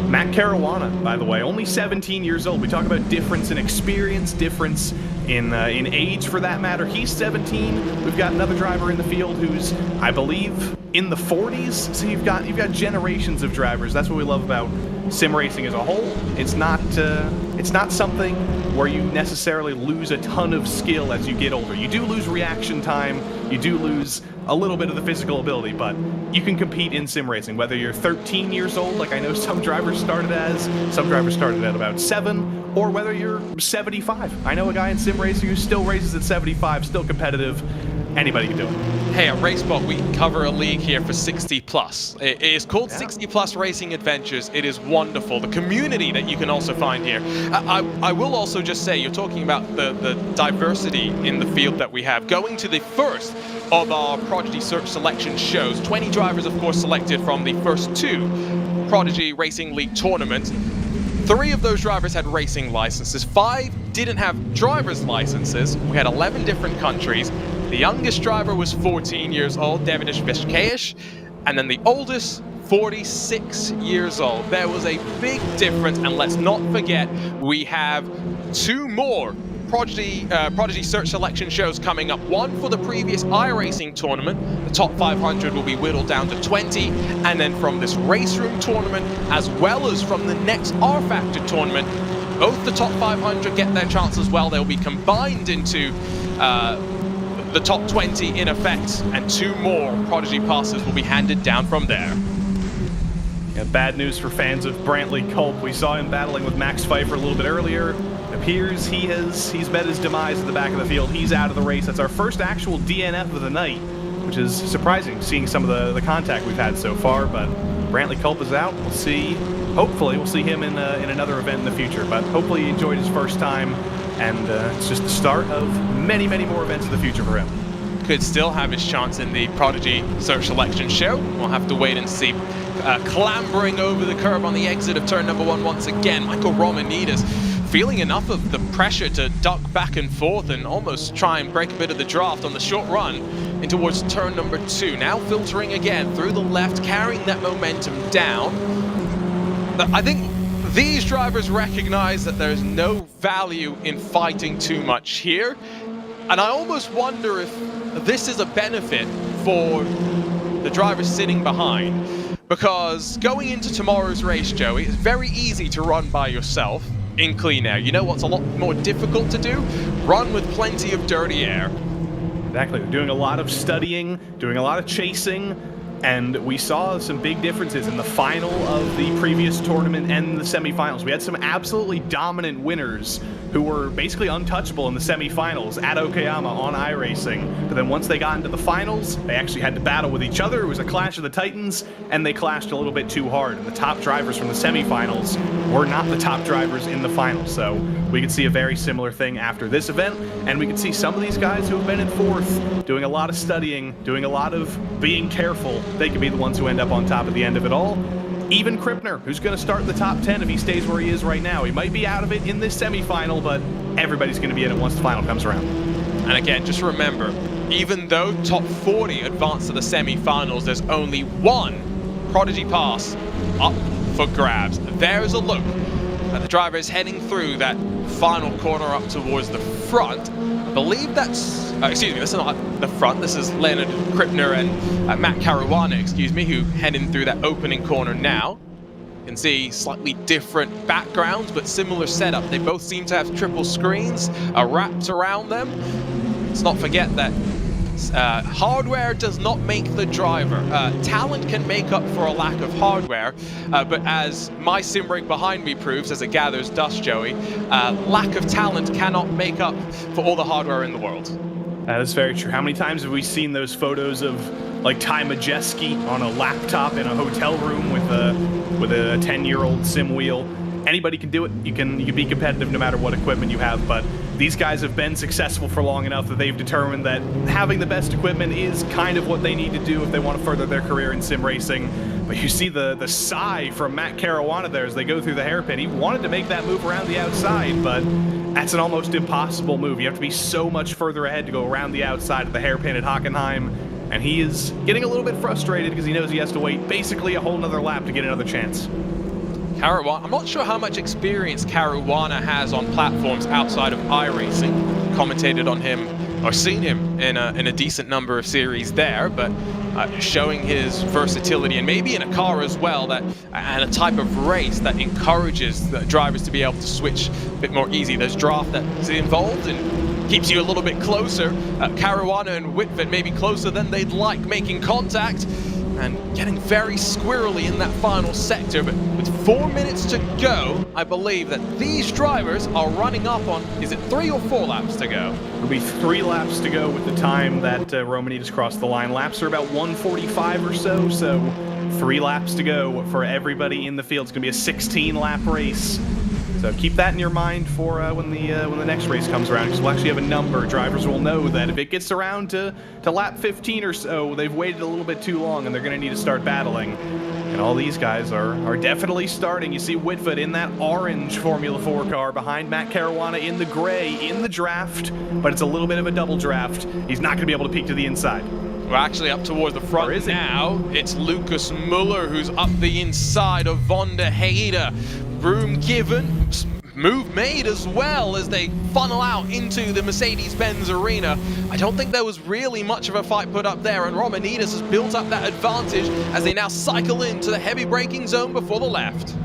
Matt Caruana, by the way, only 17 years old. We talk about difference in experience, difference in age for that matter. He's 17. We've got another driver in the field who's, I believe, in the 40s. So you've got generations of drivers. That's what we love about sim racing as a whole. It's not something where you necessarily lose a ton of skill as you get older. You do lose reaction time. You do lose a little bit of the physical ability, but you can compete in sim racing, whether you're 13 years old, like I know some drivers started at about 7, or whether you're 75. I know a guy in sim racing who still races at 75, still competitive. Anybody can do it. Hey, at RaceSpot, we cover a league here for 60+. It is called 60+ Racing Adventures. It is wonderful. The community that you can also find here. I will also just say, you're talking about the diversity in the field that we have. Going to the first of our Prodigy Search Selection shows. 20 drivers, of course, selected from the first 2 Prodigy Racing League tournaments. 3 of those drivers had racing licenses. 5 didn't have driver's licenses. We had 11 different countries. The youngest driver was 14 years old, Davidish Vishkayesh, and then the oldest, 46 years old. There was a big difference, and let's not forget, we have 2 more Prodigy Search Selection shows coming up. One for the previous iRacing tournament. The top 500 will be whittled down to 20, and then from this Race Room tournament, as well as from the next R-Factor tournament, both the top 500 get their chance as well. They'll be combined into the top 20 in effect, and 2 more Prodigy passes will be handed down from there. Yeah, bad news for fans of Brantley Culp. We saw him battling with Max Pfeiffer a little bit earlier. It appears he's met his demise at the back of the field. He's out of the race. That's our first actual DNF of the night, which is surprising, seeing some of the contact we've had so far. But Brantley Culp is out. We'll see. Hopefully, we'll see him in another event in the future. But hopefully, he enjoyed his first time, and it's just the start of many, many more events in the future for him. Could still have his chance in the Prodigy Search Selection show. We'll have to wait and see. clambering over the curb on the exit of turn number 1 once again. Michael Romanidis feeling enough of the pressure to duck back and forth and almost try and break a bit of the draft on the short run in towards turn number 2. Now filtering again through the left, carrying that momentum down. I think these drivers recognize that there's no value in fighting too much here. And I almost wonder if this is a benefit for the drivers sitting behind. Because going into tomorrow's race, Joey, it's very easy to run by yourself in clean air. You know what's a lot more difficult to do? Run with plenty of dirty air. Exactly. They're doing a lot of studying, doing a lot of chasing, and we saw some big differences in the final of the previous tournament and the semifinals. We had some absolutely dominant winners who were basically untouchable in the semifinals at Okayama on iRacing. But then once they got into the finals, they actually had to battle with each other. It was a clash of the titans, and they clashed a little bit too hard. And the top drivers from the semifinals were not the top drivers in the finals. So we could see a very similar thing after this event, and we could see some of these guys who have been in fourth doing a lot of studying, doing a lot of being careful. They could be the ones who end up on top at the end of it all. Even Krippner, who's going to start in the top 10 if he stays where he is right now. He might be out of it in this semifinal, but everybody's going to be in it once the final comes around. And again, just remember, even though top 40 advance to the semifinals, there's only one Prodigy pass up for grabs. There's a look at the driver is heading through that final corner up towards the front. I believe that's, excuse me, this is not the front. This is Leonard Krippner and Matt Caruana, excuse me, who heading through that opening corner now. You can see slightly different backgrounds, but similar setup. They both seem to have triple screens wrapped around them. Let's not forget that hardware does not make the driver. Talent can make up for a lack of hardware, but as my sim rig behind me proves as it gathers dust, Joey, lack of talent cannot make up for all the hardware in the world. That is very true. How many times have we seen those photos of like Ty Majeski on a laptop in a hotel room with a 10-year-old sim wheel? Anybody can do it. You can be competitive no matter what equipment you have, but these guys have been successful for long enough that they've determined that having the best equipment is kind of what they need to do if they want to further their career in sim racing. But you see the sigh from Matt Caruana there as they go through the hairpin. He wanted to make that move around the outside, but that's an almost impossible move. You have to be so much further ahead to go around the outside of the hairpin at Hockenheim, and he is getting a little bit frustrated because he knows he has to wait basically a whole nother lap to get another chance. Caruana, I'm not sure how much experience Caruana has on platforms outside of iRacing. Commentated on him, or seen him in a decent number of series there, but showing his versatility and maybe in a car as well, and a type of race that encourages the drivers to be able to switch a bit more easy. There's draft that's involved and keeps you a little bit closer. Caruana and Whitford maybe closer than they'd like, making contact and getting very squirrely in that final sector. But with 4 minutes to go, I believe that these drivers are running up on, is it 3 or 4 laps to go? It'll be 3 laps to go with the time that Romanidis crossed the line. Laps are about 1:45 or so, so 3 laps to go for everybody in the field. It's going to be a 16-lap race. So keep that in your mind for when the next race comes around, because we'll actually have a number. Drivers will know that if it gets around to lap 15 or so, they've waited a little bit too long and they're going to need to start battling. And all these guys are definitely starting. You see Whitford in that orange Formula 4 car behind Matt Caruana in the gray in the draft, but it's a little bit of a double draft. He's not going to be able to peek to the inside. We're actually up towards the front now. It's Lucas Muller who's up the inside of Von der Heide. Room given, move made as well as they funnel out into the Mercedes-Benz arena. I don't think there was really much of a fight put up there, and Romanidis has built up that advantage as they now cycle into the heavy braking zone before the left.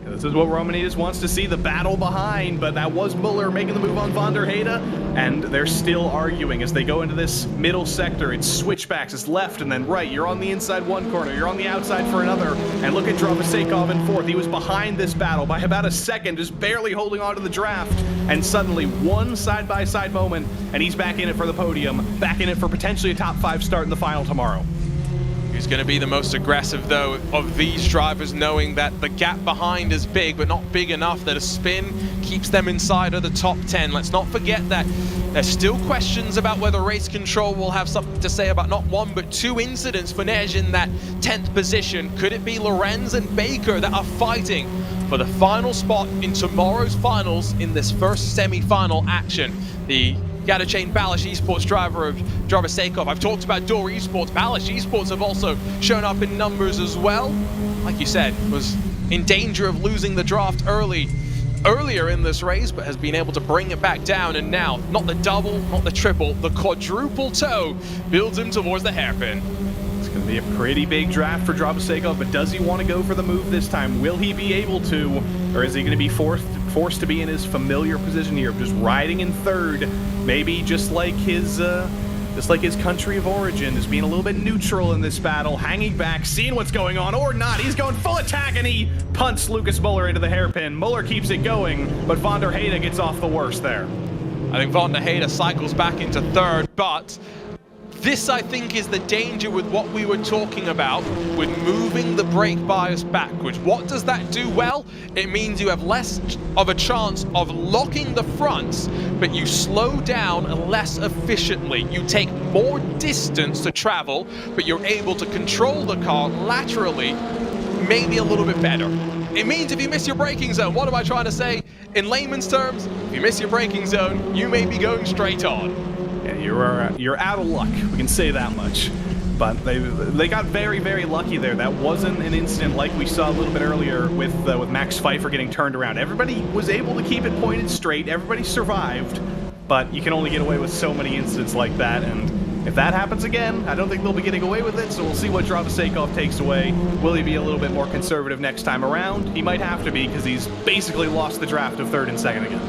This is what Romanidis wants to see, the battle behind, but that was Muller making the move on Von der Heide, and they're still arguing as they go into this middle sector. It's switchbacks, it's left and then right. You're on the inside one corner, you're on the outside for another, and look at Drovasekov in fourth. He was behind this battle by about a second, just barely holding on to the draft, and suddenly one side-by-side moment, and he's back in it for the podium, back in it for potentially a top 5 start in the final tomorrow. You He's going to be the most aggressive, though, of these drivers, knowing that the gap behind is big, but not big enough that a spin keeps them inside of the top 10. Let's not forget that there's still questions about whether race control will have something to say about not one, but two incidents for Nej in that 10th position. Could it be Lorenz and Baker that are fighting for the final spot in tomorrow's finals in this first semi-final action? The Chain Balish Esports driver of Dravisakov. I've talked about Door Esports. Balish Esports have also shown up in numbers as well. Like you said, was in danger of losing the draft earlier in this race, but has been able to bring it back down, and now, not the double, not the triple, the quadruple toe builds him towards the hairpin. It's going to be a pretty big draft for Dravisakov, but does he want to go for the move this time? Will he be able to, or is he going to be forced to be in his familiar position here, just riding in third, maybe just like his country of origin, is being a little bit neutral in this battle, hanging back, seeing what's going on, or not. He's going full attack, and he punts Lucas Muller into the hairpin. Muller keeps it going, but Van der Heyde gets off the worst there. I think Van der Heyde cycles back into third, but this, I think, is the danger with what we were talking about with moving the brake bias backwards. What does that do? Well, it means you have less of a chance of locking the fronts, but you slow down less efficiently. You take more distance to travel, but you're able to control the car laterally maybe a little bit better. It means if you miss your braking zone, what am I trying to say? In layman's terms, if you miss your braking zone, you may be going straight on. Yeah, you're out of luck, we can say that much. But they got very, very lucky there. That wasn't an incident like we saw a little bit earlier with Max Pfeiffer getting turned around. Everybody was able to keep it pointed straight, everybody survived, but you can only get away with so many incidents like that, and if that happens again, I don't think they'll be getting away with it, so we'll see what Dravisakov takes away. Will he be a little bit more conservative next time around? He might have to be, because he's basically lost the draft of third and second again.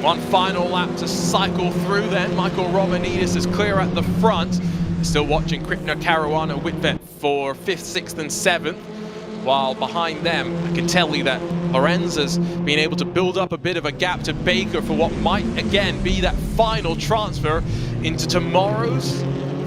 One final lap to cycle through then. Michael Romanidis is clear at the front. Still watching Kripner, Caruana, Whitvet for 5th, 6th and 7th. While behind them, I can tell you that Lorenz has been able to build up a bit of a gap to Baker for what might again be that final transfer into tomorrow's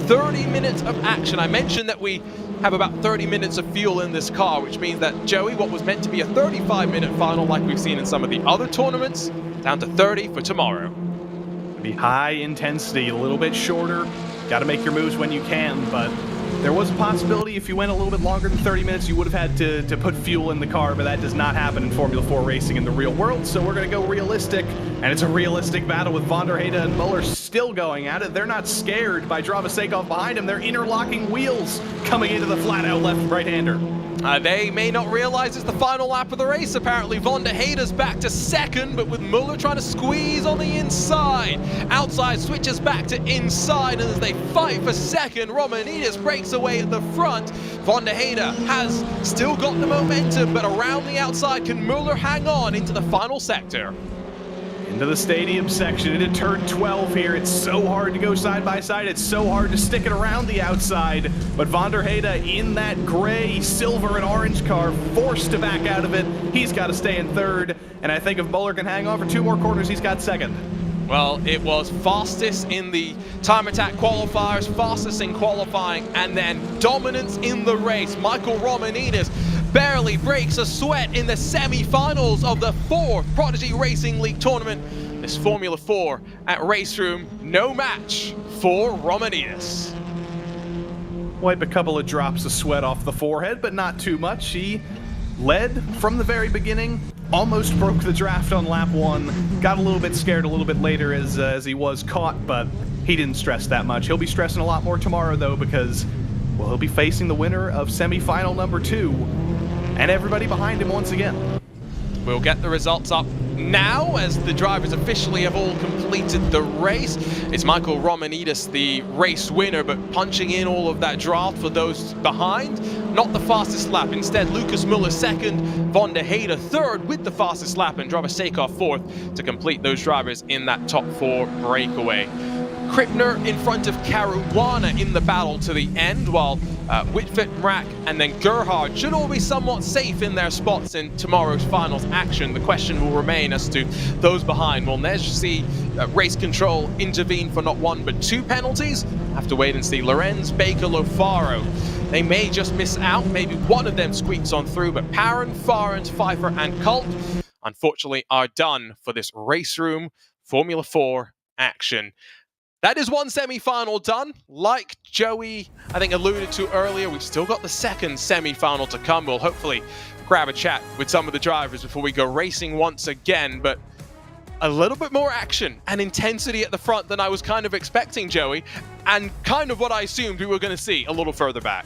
30 minutes of action. I mentioned that we have about 30 minutes of fuel in this car, which means that, Joey, what was meant to be a 35-minute final like we've seen in some of the other tournaments, down to 30 for tomorrow. It'll be high intensity, a little bit shorter. Got to make your moves when you can, but there was a possibility if you went a little bit longer than 30 minutes, you would have had to put fuel in the car, but that does not happen in Formula 4 racing in the real world, so we're going to go realistic, and it's a realistic battle with Van der Heyde and Muller still going at it. They're not scared by Dravisakov behind him. They're interlocking wheels coming into the flat-out left right-hander. They may not realize it's the final lap of the race, apparently. Van der Heyde's back to second, but with Muller trying to squeeze on the inside. Outside switches back to inside, and as they fight for second, Romanidis breaks away at the front. Van der Heyde has still got the momentum, but around the outside, can Muller hang on into the final sector? Into the stadium section, into turn 12 here. It's so hard to go side by side. It's so hard to stick it around the outside. But Van der Heyde in that gray, silver, and orange car, forced to back out of it. He's got to stay in third. And I think if Muller can hang on for 2 more corners, he's got second. Well, it was fastest in the time attack qualifiers, fastest in qualifying, and then dominance in the race. Michael Romanidis barely breaks a sweat in the semi-finals of the 4th Prodigy Racing League tournament. This Formula 4 at Race Room, no match for Romanidis. Wipe a couple of drops of sweat off the forehead, but not too much. He led from the very beginning, almost broke the draft on lap 1, got a little bit scared a little bit later as he was caught, but he didn't stress that much. He'll be stressing a lot more tomorrow, though, because, well, he'll be facing the winner of semi-final number 2, and everybody behind him once again. We'll get the results up now as the drivers officially have all completed the race. It's Michael Romanidis, the race winner, but punching in all of that draft for those behind. Not the fastest lap. Instead, Lucas Muller second, Van der Heyde third with the fastest lap, and Dravisakov fourth to complete those drivers in that top 4 breakaway. Krippner in front of Caruana in the battle to the end, while Whitfit, Mrak, and then Gerhard should all be somewhat safe in their spots in tomorrow's finals action. The question will remain as to those behind. Will Neж see race control intervene for not one but two penalties? Have to wait and see. Lorenz, Baker, Lofaro. They may just miss out. Maybe one of them squeaks on through, but Parent, Farrant, Pfeiffer, and Colt, unfortunately, are done for this race room Formula 4 action. That is one semi-final done. Like Joey, I think, alluded to earlier, we've still got the second semi-final to come. We'll hopefully grab a chat with some of the drivers before we go racing once again, but a little bit more action and intensity at the front than I was kind of expecting, Joey, and kind of what I assumed we were going to see a little further back.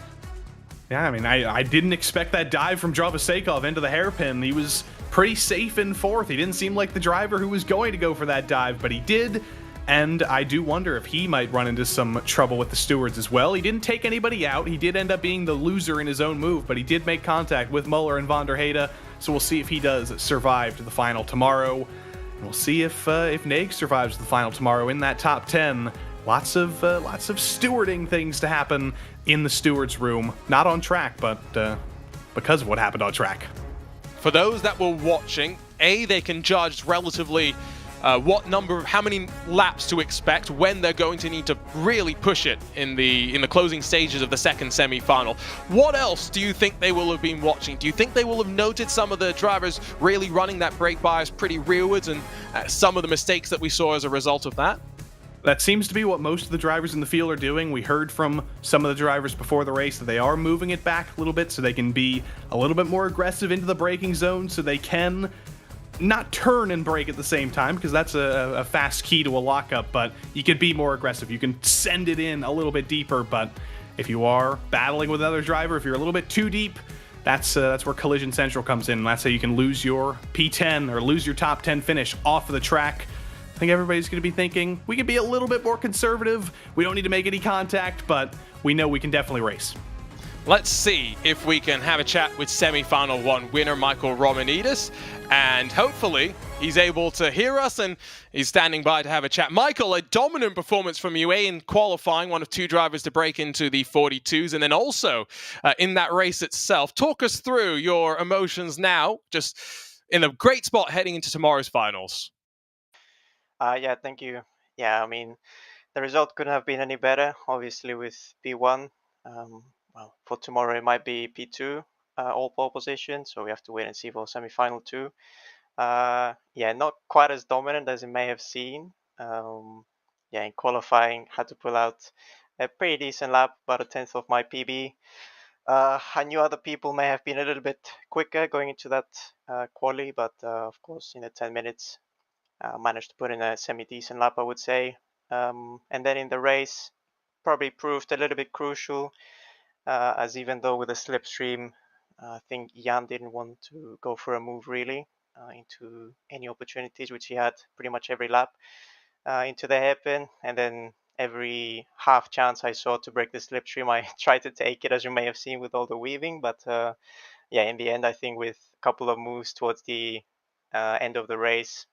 Yeah, I mean, I didn't expect that dive from Dravosekov into the hairpin. He was pretty safe in fourth. He didn't seem like the driver who was going to go for that dive, but he did. And I do wonder if he might run into some trouble with the stewards as well. He didn't take anybody out. He did end up being the loser in his own move, but he did make contact with Muller and Van der Heyde, so we'll see if he does survive to the final tomorrow. And we'll see if Neg survives to the final tomorrow in that top 10. Lots of stewarding things to happen in the stewards room. Not on track, but because of what happened on track. For those that were watching, they can judge relatively how many laps to expect, when they're going to need to really push it in the closing stages of the second semi-final. What else do you think they will have been watching? Do you think they will have noted some of the drivers really running that brake bias pretty rearwards and some of the mistakes that we saw as a result of that? That seems to be what most of the drivers in the field are doing. We heard from some of the drivers before the race that they are moving it back a little bit so they can be a little bit more aggressive into the braking zone, so they can not turn and brake at the same time, because that's a fast key to a lockup, but you can be more aggressive. You can send it in a little bit deeper, but if you are battling with another driver, if you're a little bit too deep, that's where Collision Central comes in. That's how you can lose your P10 or lose your top 10 finish off of the track. I think everybody's going to be thinking, we can be a little bit more conservative. We don't need to make any contact, but we know we can definitely race. Let's see if we can have a chat with semi-final one winner Michael Romanidis, and hopefully he's able to hear us and he's standing by to have a chat. Michael, a dominant performance from you in qualifying, one of two drivers to break into the 42s, and then also in that race itself. Talk us through your emotions now, just in a great spot heading into tomorrow's finals. Yeah, thank you. Yeah, I mean, the result couldn't have been any better, obviously, with P1. Well, for tomorrow, it might be P2, all pole position, so we have to wait and see for semi-final 2. Yeah, not quite as dominant as it may have seemed. Yeah, in qualifying, had to pull out a pretty decent lap, about a 10th of my PB. I knew other people may have been a little bit quicker going into that quali, but of course, in the 10 minutes, managed to put in a semi-decent lap, I would say. And then in the race, probably proved a little bit crucial, as even though with the slipstream, I think Jan didn't want to go for a move really into any opportunities, which he had pretty much every lap into the hairpin. And then every half chance I saw to break the slipstream, I tried to take it, as you may have seen with all the weaving. But yeah, in the end, I think with a couple of moves towards the end of the race,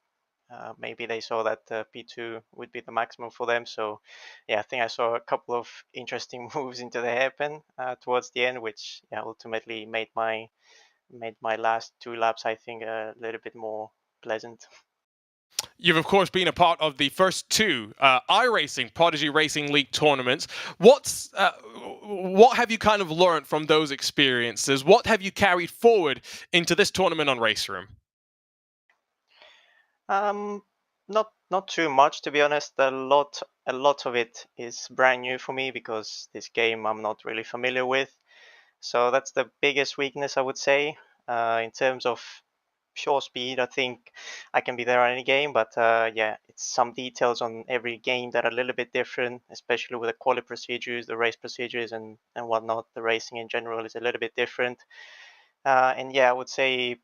maybe they saw that P2 would be the maximum for them. So yeah, I think I saw a couple of interesting moves into the hairpin towards the end, which yeah, ultimately made my last two laps, I think, a little bit more pleasant. You've, of course, been a part of the first two iRacing Prodigy Racing League tournaments. What have you kind of learned from those experiences? What have you carried forward into this tournament on Race Room? Not too much, to be honest. A lot of it is brand new for me because this game I'm not really familiar with. So that's the biggest weakness, I would say. In terms of pure speed, I think I can be there on any game, but yeah, it's some details on every game that are a little bit different, especially with the quali procedures, the race procedures, and whatnot. The racing in general is a little bit different. And yeah, I would say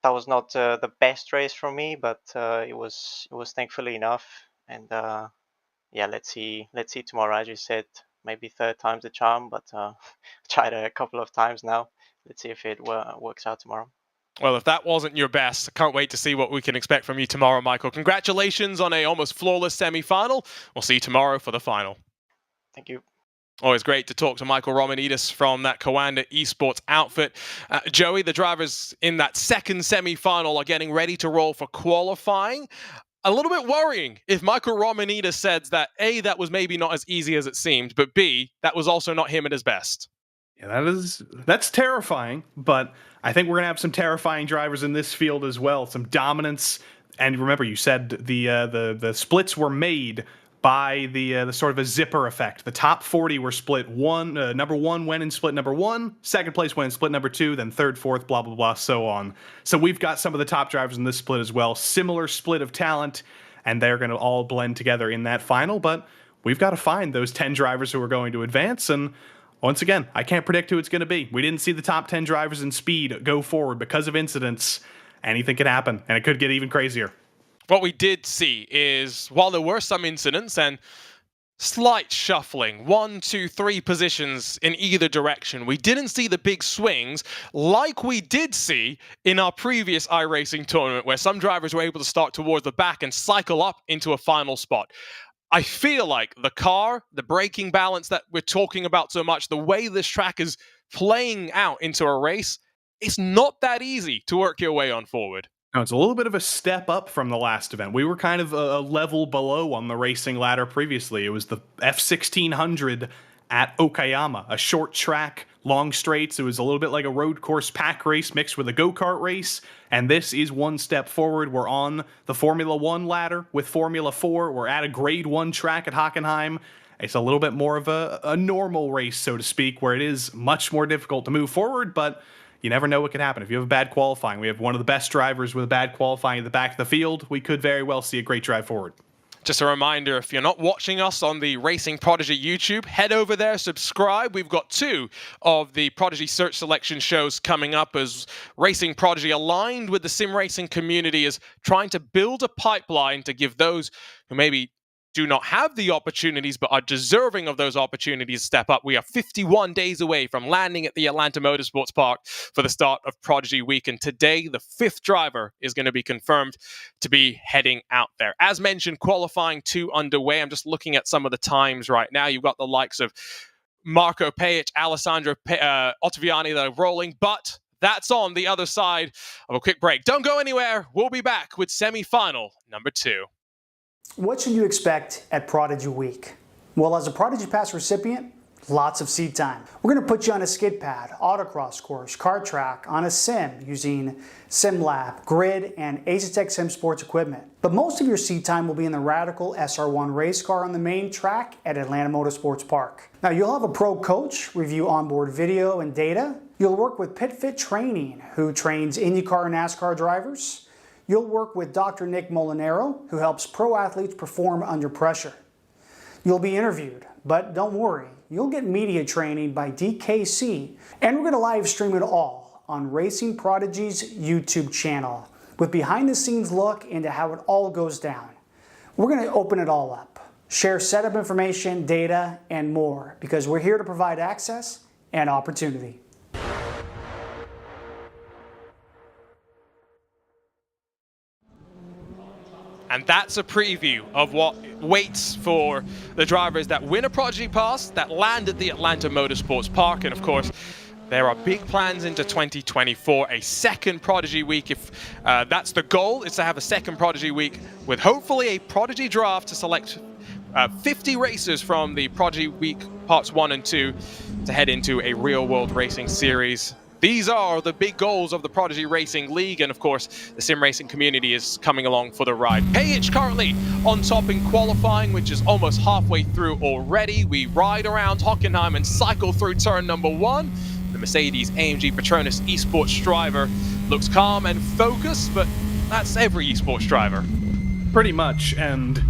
that was not the best race for me, but it was thankfully enough. And yeah, let's see tomorrow. As you said, maybe third time's the charm, but tried a couple of times now. Let's see if it works out tomorrow. Well, if that wasn't your best, I can't wait to see what we can expect from you tomorrow, Michael. Congratulations on a almost flawless semi-final. We'll see you tomorrow for the final. Thank you. Always great to talk to Michael Romanidis from that Coanda Esports outfit. Joey, the drivers in that second semi-final are getting ready to roll for qualifying. A little bit worrying if Michael Romanidis says that A, that was maybe not as easy as it seemed, but B, that was also not him at his best. Yeah, that's terrifying, but I think we're gonna have some terrifying drivers in this field as well. Some dominance, and remember, you said the splits were made by the sort of a zipper effect. The top 40 were split number one went in split number one, second place went in split number two, then third, fourth, blah blah blah, so on. So we've got some of the top drivers in this split as well. Similar split of talent, and they're gonna all blend together in that final. But we've got to find those 10 drivers who are going to advance, and once again, I can't predict who it's going to be. We didn't see the top 10 drivers in speed go forward because of incidents. Anything could happen, and it could get even crazier. What we did see is, while there were some incidents and slight shuffling, 1, 2, 3 positions in either direction, we didn't see the big swings like we did see in our previous iRacing tournament, where some drivers were able to start towards the back and cycle up into a final spot. I feel like the car, the braking balance that we're talking about so much, the way this track is playing out into a race, it's not that easy to work your way on forward. No, it's a little bit of a step up from the last event. We were kind of a level below on the racing ladder previously. It was the F1600 at Okayama, a short track, long straights. It was a little bit like a road course pack race mixed with a go-kart race, and this is one step forward. We're on the Formula 1 ladder with Formula 4. We're at a Grade 1 track at Hockenheim. It's a little bit more of a normal race, so to speak, where it is much more difficult to move forward, but you never know what could happen. If you have a bad qualifying, we have one of the best drivers with a bad qualifying at the back of the field, we could very well see a great drive forward. Just a reminder, if you're not watching us on the Racing Prodigy YouTube, head over there, subscribe. We've got 2 of the Prodigy Search Selection shows coming up, as Racing Prodigy, aligned with the sim racing community, is trying to build a pipeline to give those who maybe do not have the opportunities but are deserving of those opportunities step up. We are 51 days away from landing at the Atlanta Motorsports Park for the start of Prodigy Week, and today the 5th driver is going to be confirmed to be heading out there. As mentioned, qualifying 2 underway. I'm just looking at some of the times right now. You've got the likes of Marco Pajic, Alessandro Ottaviani that are rolling, but that's on the other side of a quick break. Don't go anywhere. We'll be back with semi-final number 2. What should you expect at Prodigy Week? Well, as a Prodigy Pass recipient, lots of seat time. We're going to put you on a skid pad, autocross course, kart track, on a sim using SimLab, Grid, and Asetek Sim Sports equipment. But most of your seat time will be in the Radical SR1 race car on the main track at Atlanta Motorsports Park. Now, you'll have a pro coach review onboard video and data. You'll work with PitFit Training, who trains IndyCar and NASCAR drivers. You'll work with Dr. Nick Molinaro, who helps pro athletes perform under pressure. You'll be interviewed, but don't worry, you'll get media training by DKC, and we're going to live stream it all on Racing Prodigy's YouTube channel, with behind-the-scenes look into how it all goes down. We're going to open it all up, share setup information, data, and more, because we're here to provide access and opportunity. And that's a preview of what waits for the drivers that win a Prodigy Pass, that land at the Atlanta Motorsports Park. And of course, there are big plans into 2024, a second Prodigy Week. If that's the goal, is to have a second Prodigy Week with hopefully a Prodigy draft to select 50 racers from the Prodigy Week Parts 1 and 2 to head into a real-world racing series. These are the big goals of the Prodigy Racing League, and of course, the sim racing community is coming along for the ride. Pajic currently on top in qualifying, which is almost halfway through already. We ride around Hockenheim and cycle through turn number 1. The Mercedes-AMG Petronas esports driver looks calm and focused, but that's every esports driver. Pretty much, and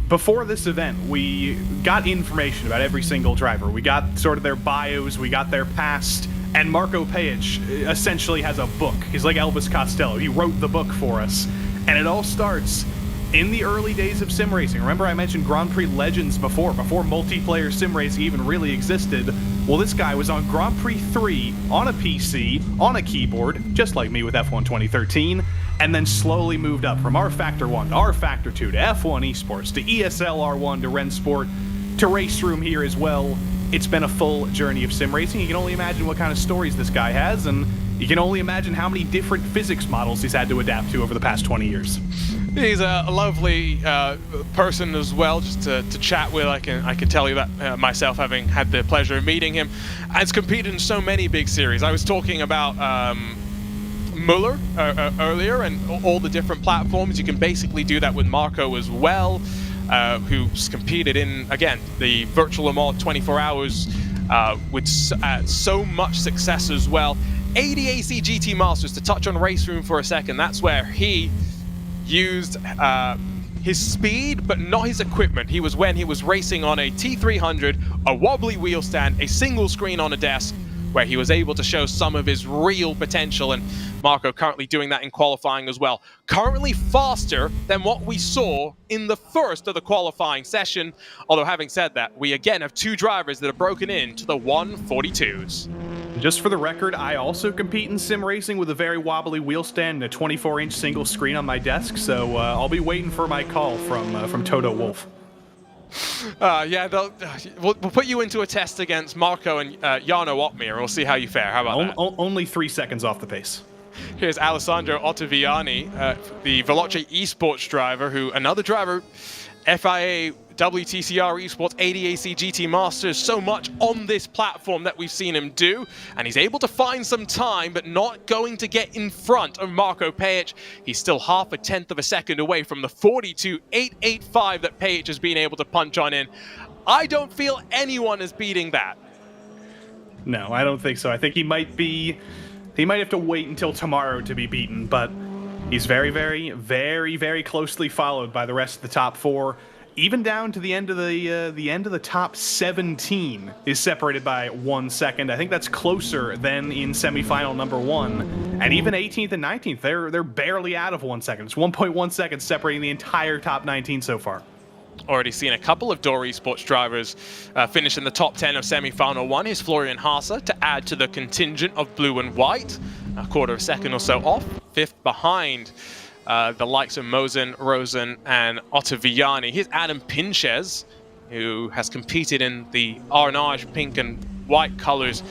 before this event, we got information about every single driver. We got sort of their bios, we got their past. And Marco Pajic essentially has a book. He's like Elvis Costello. He wrote the book for us. And it all starts in the early days of sim racing. Remember I mentioned Grand Prix Legends before multiplayer sim racing even really existed. Well, this guy was on Grand Prix 3 on a PC, on a keyboard, just like me with F1 2013, and then slowly moved up from R Factor 1 to R Factor 2 to F1 Esports to ESL R1 to RenSport to Race Room here as well. It's been a full journey of sim racing. You can only imagine what kind of stories this guy has, and you can only imagine how many different physics models he's had to adapt to over the past 20 years. He's a lovely person as well, just to chat with. I can tell you that myself, having had the pleasure of meeting him. Has competed in so many big series. I was talking about Muller earlier, and all the different platforms. You can basically do that with Marco as well, who's competed in, again, the Virtual Le Mans 24 Hours with so much success as well. ADAC GT Masters, to touch on Race Room for a second, that's where he used his speed, but not his equipment. He was when he was racing on a T300, a wobbly wheel stand, a single screen on a desk, where he was able to show some of his real potential, and Marco currently doing that in qualifying as well. Currently faster than what we saw in the first of the qualifying session, although having said that, we again have two drivers that have broken into the 142s. Just for the record, I also compete in sim racing with a very wobbly wheel stand and a 24-inch single screen on my desk, so I'll be waiting for my call from Toto Wolff. Yeah, we'll put you into a test against Marco and Jarno Ottmeier, and we'll see how you fare. How about that? Only 3 seconds off the pace. Here's Alessandro Ottaviani, the Veloce Esports driver, another driver, FIA, WTCR Esports, ADAC GT Masters, so much on this platform that we've seen him do, and he's able to find some time, but not going to get in front of Marco Pejic. He's still half a tenth of a second away from the 42.885 that Pejic has been able to punch on in. I don't feel anyone is beating that. No, I don't think so. I think he might have to wait until tomorrow to be beaten, but he's very, very, very, very closely followed by the rest of the top 4. Even down to the end of the top 17 is separated by 1 second. I think that's closer than in semifinal number 1. And even 18th and 19th, they're barely out of 1 second. It's 1.1 seconds separating the entire top 19 so far. Already seen a couple of Door Esports drivers finish in the top 10 of semi-final 1. Here's Florian Haase to add to the contingent of blue and white. A quarter of a second or so off, 5th behind the likes of Mosen, Rosen, and Ottaviani. Here's Adam Pinches, who has competed in the Arnage pink and white colors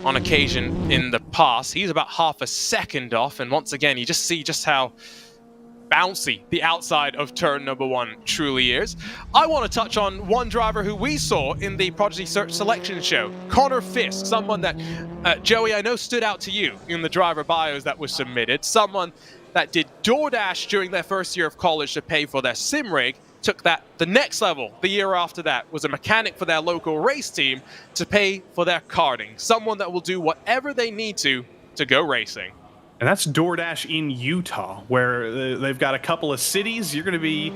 on occasion in the past. He's about half a second off, and once again, you just see just how bouncy the outside of turn number 1 truly is. I want to touch on one driver who we saw in the Prodigy Search Selection Show, Connor Fisk, someone that, Joey, I know stood out to you in the driver bios that was submitted, someone that did DoorDash during their first year of college to pay for their sim rig, took that the next level the year after that, was a mechanic for their local race team to pay for their karting. Someone that will do whatever they need to go racing. And that's DoorDash in Utah, where they've got a couple of cities. You're gonna be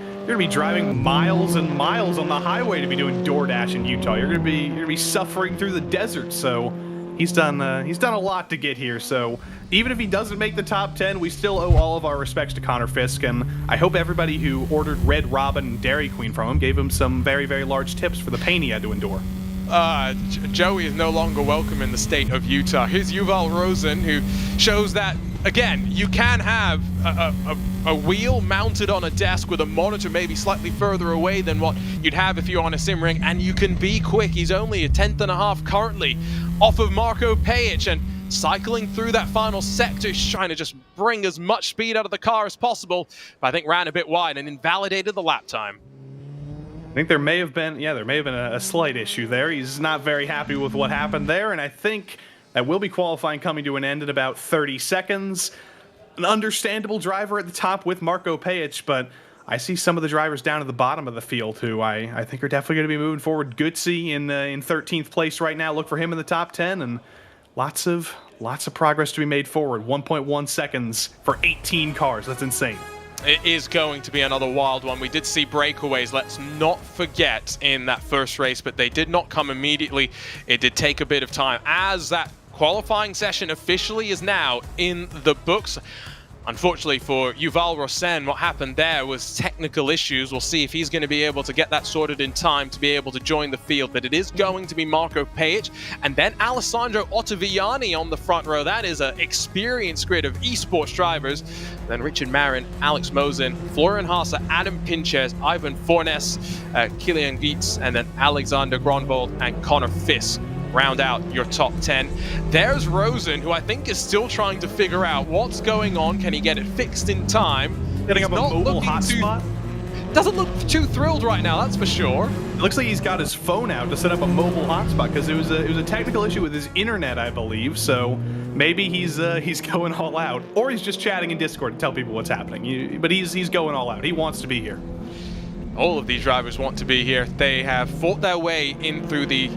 driving miles and miles on the highway to be doing DoorDash in Utah. You're gonna be suffering through the desert. So he's done a lot to get here. So even if he doesn't make the top 10, we still owe all of our respects to Connor Fisk, and I hope everybody who ordered Red Robin and Dairy Queen from him gave him some very, very large tips for the pain he had to endure. Joey is no longer welcome in the state of Utah. Here's Yuval Rosen, who shows that, again, you can have a wheel mounted on a desk with a monitor maybe slightly further away than what you'd have if you're on a sim ring, and you can be quick. He's only a tenth and a half currently off of Marco Pejic, and cycling through that final sector, he's trying to just bring as much speed out of the car as possible, but I think ran a bit wide and invalidated the lap time. I think there may have been a slight issue there. He's not very happy with what happened there, and I think that will be qualifying coming to an end in about 30 seconds. An understandable driver at the top with Marco Pejic, but I see some of the drivers down at the bottom of the field who I think are definitely going to be moving forward. Gutsy in 13th place right now. Look for him in the top 10, and lots of progress to be made forward. 1.1 seconds for 18 cars. That's insane. It is going to be another wild one. We did see breakaways, let's not forget, in that first race, but they did not come immediately. It did take a bit of time. As that qualifying session officially is now in the books, Unfortunately for Yuval Rosen, what happened there was technical issues. We'll see if he's going to be able to get that sorted in time to be able to join the field. But it is going to be Marco Pajic and then Alessandro Ottaviani on the front row. That is an experienced grid of esports drivers. Then Richard Marin, Alex Mosin, Florian Haase, Adam Pinches, Ivan Fornes, Kilian Gietz, and then Alexander Gronwald and Connor Fisk round out your top 10. There's Rosen, who I think is still trying to figure out what's going on. Can he get it fixed in time? Setting up a mobile hotspot. Doesn't look too thrilled right now, that's for sure. It looks like he's got his phone out to set up a mobile hotspot because it was a technical issue with his internet, I believe. So maybe he's going all out, or he's just chatting in Discord to tell people what's happening. But he's going all out. He wants to be here. All of these drivers want to be here. They have fought their way in through the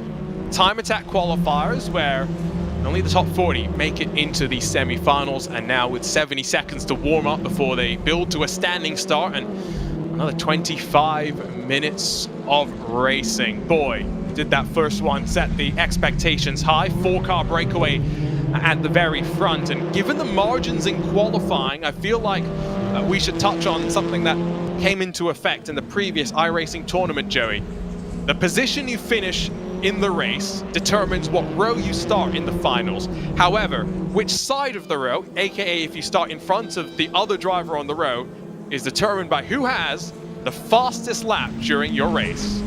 time attack qualifiers, where only the top 40 make it into the semi-finals, and now with 70 seconds to warm up before they build to a standing start, and another 25 minutes of racing. Boy, did that first one set the expectations high. 4-car breakaway at the very front, and given the margins in qualifying, I feel like we should touch on something that came into effect in the previous iRacing tournament, Joey. The position you finish in the race determines what row you start in the finals. However, which side of the row, aka if you start in front of the other driver on the row, is determined by who has the fastest lap during your race.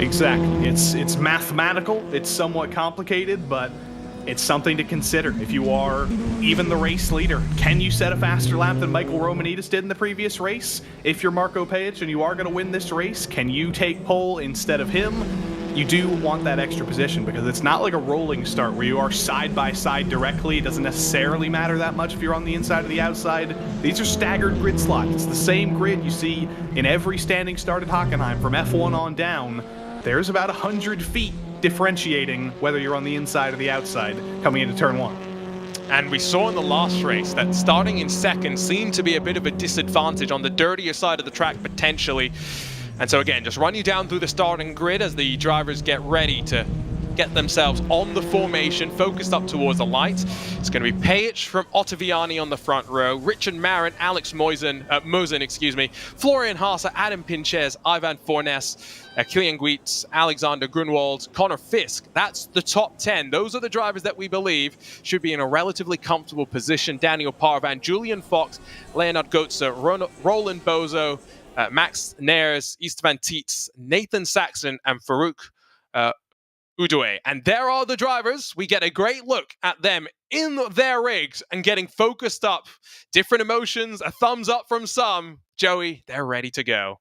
Exactly. It's mathematical, it's somewhat complicated, but it's something to consider. If you are even the race leader, can you set a faster lap than Michael Romanidis did in the previous race? If you're Marco Pajic and you are going to win this race, can you take pole instead of him? You do want that extra position because it's not like a rolling start where you are side by side directly. It doesn't necessarily matter that much if you're on the inside or the outside. These are staggered grid slots. It's the same grid you see in every standing start at Hockenheim from F1 on down. There's about 100 feet differentiating whether you're on the inside or the outside coming into turn 1. And we saw in the last race that starting in second seemed to be a bit of a disadvantage on the dirtier side of the track potentially. And so again, just run you down through the starting grid as the drivers get ready to get themselves on the formation, focused up towards the lights. It's going to be Pajic from Ottaviani on the front row, Richard Marin, Alex Mosin, Florian Haase, Adam Pinches, Ivan Fornes, Kilian Gietz, Alexander Grunwald, Connor Fisk. That's the top 10. Those are the drivers that we believe should be in a relatively comfortable position. Daniel Parvan, Julian Fox, Leonard Goetze, Roland Bozo, Max Nares, Istvan Tietz, Nathan Saxon, and Farouk Udoe. And there are the drivers. We get a great look at them in their rigs and getting focused up. Different emotions, a thumbs up from some. Joey, they're ready to go.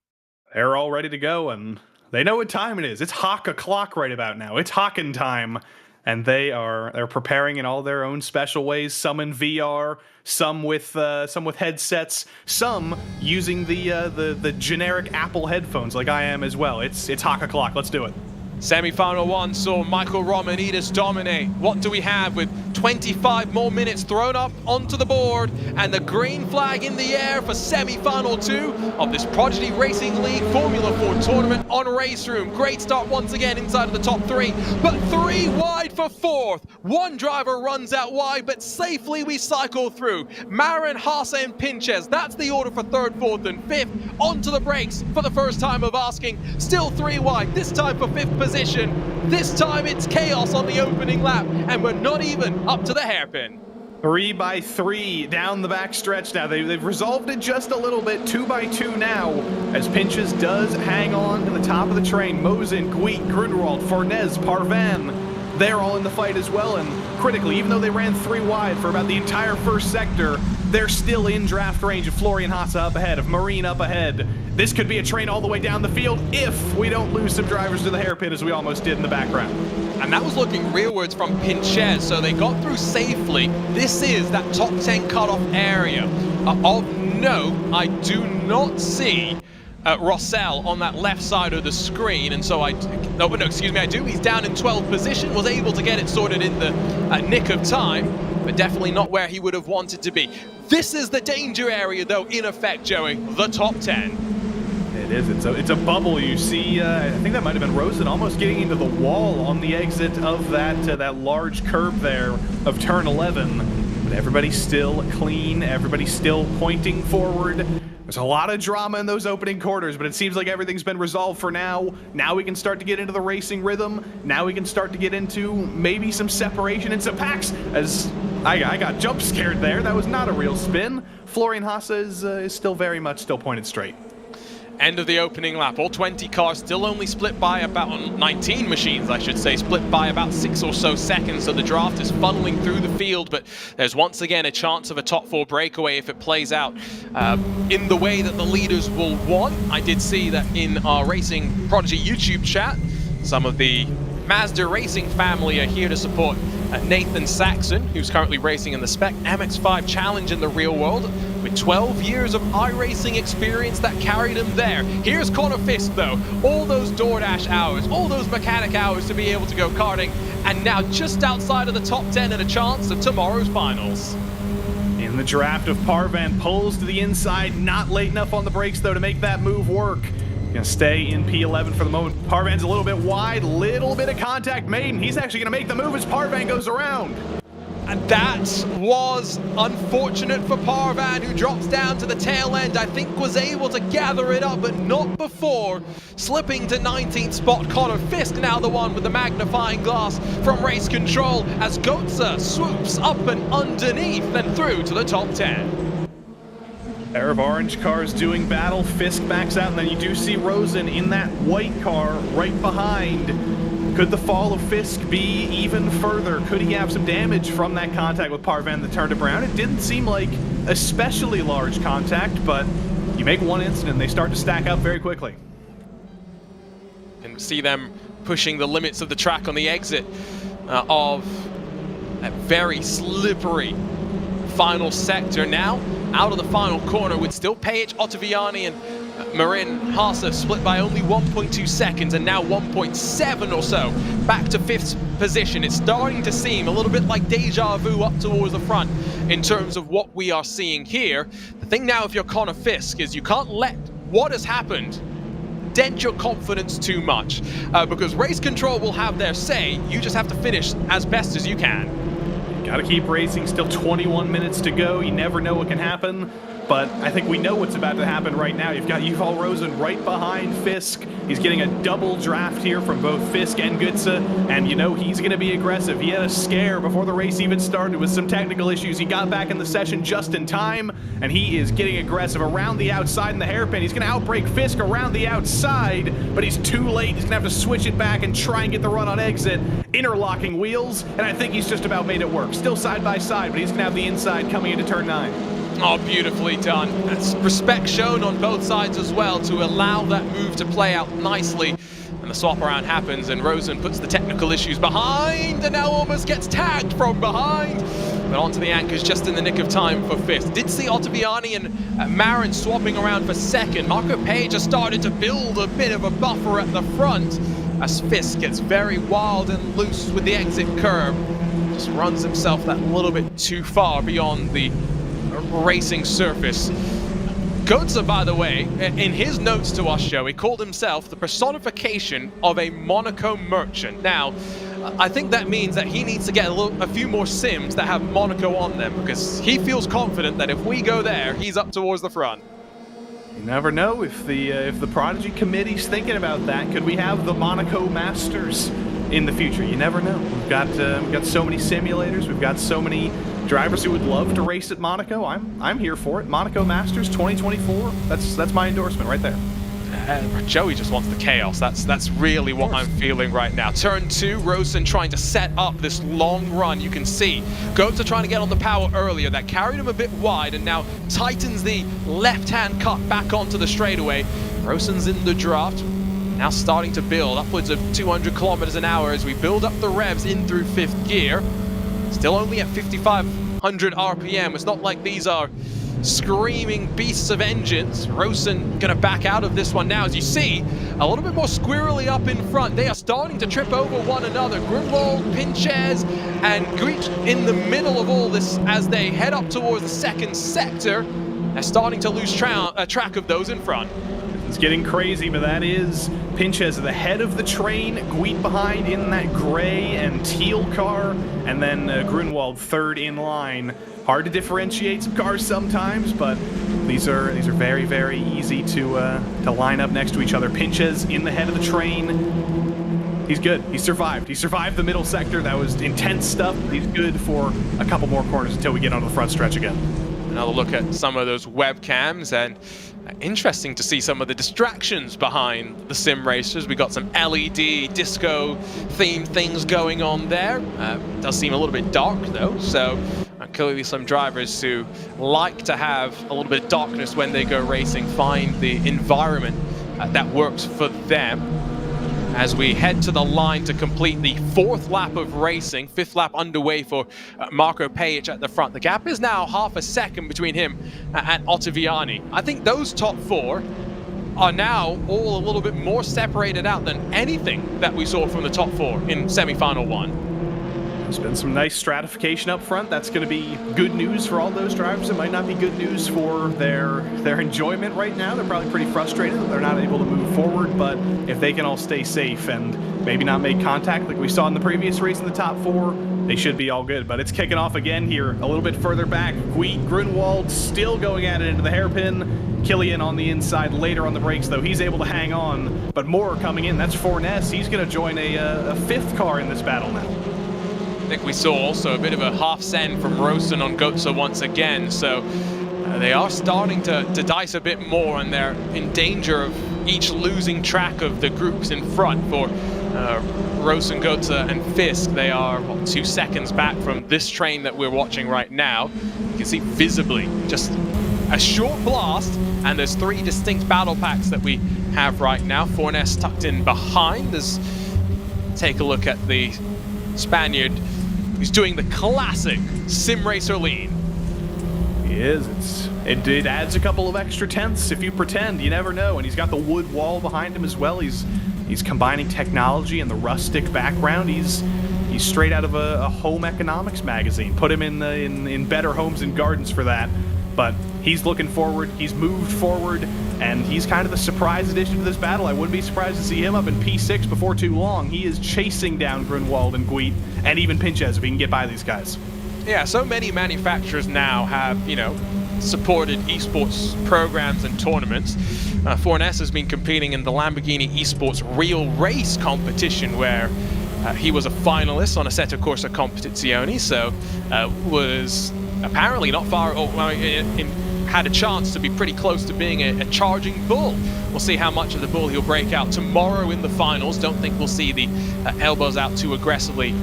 They're all ready to go, and they know what time it is. It's Hock o'clock right about now. It's Hocken time. And they're preparing in all their own special ways. Some in VR, some with headsets, some using the generic Apple headphones like I am as well. It's Hock o'clock. Let's do it. Semi-final 1 saw Michael Romanidis dominate. What do we have with 25 more minutes thrown up onto the board and the green flag in the air for semi-final 2 of this Prodigy Racing League Formula 4 tournament on Race Room. Great start once again inside of the top 3, but 3 wide for 4th. One driver runs out wide, but safely we cycle through. Marin, Haase, and Pinches. That's the order for 3rd, 4th, and 5th. Onto the brakes for the first time of asking. Still 3 wide, this time for 5th position. This time it's chaos on the opening lap, and we're not even up to the hairpin. 3 by 3 down the back stretch now. They've resolved it just a little bit. 2 by 2 now, as Pinches does hang on to the top of the train. Mosin, Gweet, Grunwald, Fornes, Parvan. They're all in the fight as well, and critically, even though they ran 3 wide for about the entire first sector, they're still in draft range of Florian Haase up ahead, of Marine up ahead. This could be a train all the way down the field if we don't lose some drivers to the hairpin as we almost did in the background. And that was looking rearwards from Pinches, so they got through safely. This is that top 10 cutoff area. Of note, I do not see Rossell on that left side of the screen, and so I do. He's down in 12th position, was able to get it sorted in the nick of time, but definitely not where he would have wanted to be. This is the danger area, though, in effect, Joey, the top 10. It is. It's a bubble. You see, I think that might have been Rosen almost getting into the wall on the exit of that large curve there of turn 11. but everybody's still clean. Everybody's still pointing forward. There's a lot of drama in those opening quarters, but it seems like everything's been resolved for now. Now we can start to get into the racing rhythm. Now we can start to get into maybe some separation and some packs. As I got jump scared there. That was not a real spin. Florian Haase is still very much still pointed straight. End of the opening lap. All 20 cars still only split by about 19 machines, I should say, split by about 6 or so seconds. So the draft is funneling through the field, but there's once again a chance of a top 4 breakaway if it plays out in the way that the leaders will want. I did see that in our Racing Prodigy YouTube chat, some of the Mazda Racing family are here to support Nathan Saxon, who's currently racing in the Spec MX-5 Challenge in the real world, with 12 years of iRacing experience that carried him there. Here's Connor Fisk, though. All those DoorDash hours, all those mechanic hours to be able to go karting, and now just outside of the top 10 and a chance of tomorrow's finals. In the draft of Parvan, pulls to the inside, not late enough on the brakes, though, to make that move work. Gonna stay in P11 for the moment. Parvan's a little bit wide, little bit of contact made, and he's actually gonna make the move as Parvan goes around. And that was unfortunate for Parvan, who drops down to the tail end. I think was able to gather it up, but not before slipping to 19th spot. Connor Fisk now the one with the magnifying glass from Race Control as Goetze swoops up and underneath and through to the top 10. Pair of orange cars doing battle. Fisk backs out, and then you do see Rosen in that white car right behind. Could the fall of Fisk be even further? Could he have some damage from that contact with Parvan that turned him around? It didn't seem like especially large contact, but you make one incident, they start to stack up very quickly. And see them pushing the limits of the track on the exit of that very slippery final sector. Now out of the final corner with still Pejic, Ottaviani and Marin Haase split by only 1.2 seconds, and now 1.7 or so back to 5th position. It's starting to seem a little bit like deja vu up towards the front in terms of what we are seeing here. The thing now, if you're Connor Fisk, is you can't let what has happened dent your confidence too much, because Race Control will have their say. You just have to finish as best as you can. Got to keep racing, still 21 minutes to go. You never know what can happen, but I think we know what's about to happen right now. You've got Yuval Rosen right behind Fisk. He's getting a double draft here from both Fisk and Goetze, and you know he's going to be aggressive. He had a scare before the race even started with some technical issues. He got back in the session just in time, and he is getting aggressive around the outside in the hairpin. He's going to outbrake Fisk around the outside, but he's too late. He's going to have to switch it back and try and get the run on exit. Interlocking wheels, and I think he's just about made it work. Still side by side, but he's going to have the inside coming into turn 9. Oh, beautifully done. That's respect shown on both sides as well to allow that move to play out nicely. And the swap around happens, and Rosen puts the technical issues behind, and now almost gets tagged from behind. But onto the anchors just in the nick of time for Fisk. Did see Ottaviani and Marin swapping around for second. Marco Pejic has started to build a bit of a buffer at the front as Fisk gets very wild and loose with the exit curve. Just runs himself that little bit too far beyond the racing surface. Goetze, by the way, in his notes to us, Joey, called himself the personification of a Monaco merchant. Now, I think that means that he needs to get a few more sims that have Monaco on them, because he feels confident that if we go there, he's up towards the front. You never know if the Prodigy committee's thinking about that. Could we have the Monaco Masters in the future? You never know. We've got so many simulators. We've got so many drivers who would love to race at Monaco. I'm here for it. Monaco Masters 2024. That's my endorsement right there. Joey just wants the chaos. That's really what I'm feeling right now. Turn 2, Rosen trying to set up this long run. You can see Goetze trying to get on the power earlier. That carried him a bit wide and now tightens the left-hand cut back onto the straightaway. Rosen's in the draft. Now starting to build upwards of 200 kilometers an hour as we build up the revs in through 5th gear. Still only at 5,500 RPM. It's not like these are screaming beasts of engines. Rosen gonna back out of this one now. As you see, a little bit more squirrely up in front. They are starting to trip over one another. Grunwald, Pinches, and Greach in the middle of all this as they head up towards the 2nd sector. They're starting to lose track of those in front. It's getting crazy, but that is Pinches at the head of the train, Guit behind in that gray and teal car, and then Grunwald third in line. Hard to differentiate some cars sometimes, but these are very, very easy to line up next to each other. Pinches in the head of the train. He's good. He survived. He survived the middle sector. That was intense stuff. He's good for a couple more corners until we get onto the front stretch again. Another look at some of those webcams, and interesting to see some of the distractions behind the sim racers. We got some LED disco themed things going on there. Does seem a little bit dark though, so clearly some drivers who like to have a little bit of darkness when they go racing find the environment that works for them. As we head to the line to complete the fourth lap of racing, fifth lap underway for Marco Pajic at the front. The gap is now half a second between him and Ottaviani. I think those top four are now all a little bit more separated out than anything that we saw from the top four in semi-final one. There's been some nice stratification up front. That's going to be good news for all those drivers. It might not be good news for their enjoyment right now. They're probably pretty frustrated that they're not able to move forward, but if they can all stay safe and maybe not make contact like we saw in the previous race in the top four, they should be all good. But it's kicking off again here a little bit further back. Guit, Grunwald still going at it into the hairpin. Killian on the inside later on the brakes, though. He's able to hang on, but more coming in. That's Fornes. He's going to join a fifth car in this battle now. I think we saw also a bit of a half send from Rosen on Götze once again, so they are starting to dice a bit more, and they're in danger of each losing track of the groups in front. For Rosen, Götze and Fisk, they are 2 seconds back from this train that we're watching right now. You can see visibly just a short blast, and there's 3 distinct battle packs that we have right now. Fornes tucked in behind. Take a look at the Spaniard who's doing the classic sim racer lean. He is. It adds a couple of extra tenths if you pretend. You never know. And he's got the wood wall behind him as well. He's combining technology and the rustic background. He's straight out of a home economics magazine. Put him in Better Homes and Gardens for that. But he's looking forward. He's moved forward, and he's kind of the surprise addition to this battle. I wouldn't be surprised to see him up in P6 before too long. He is chasing down Grunwald and Guit, and even Pinches if he can get by these guys. Yeah, so many manufacturers now have, supported esports programs and tournaments. Fornes has been competing in the Lamborghini Esports Real Race competition, where he was a finalist on Assetto Corsa Competizione, so was apparently not far, had a chance to be pretty close to being a charging bull. We'll see how much of the bull he'll break out tomorrow in the finals. Don't think we'll see the elbows out too aggressively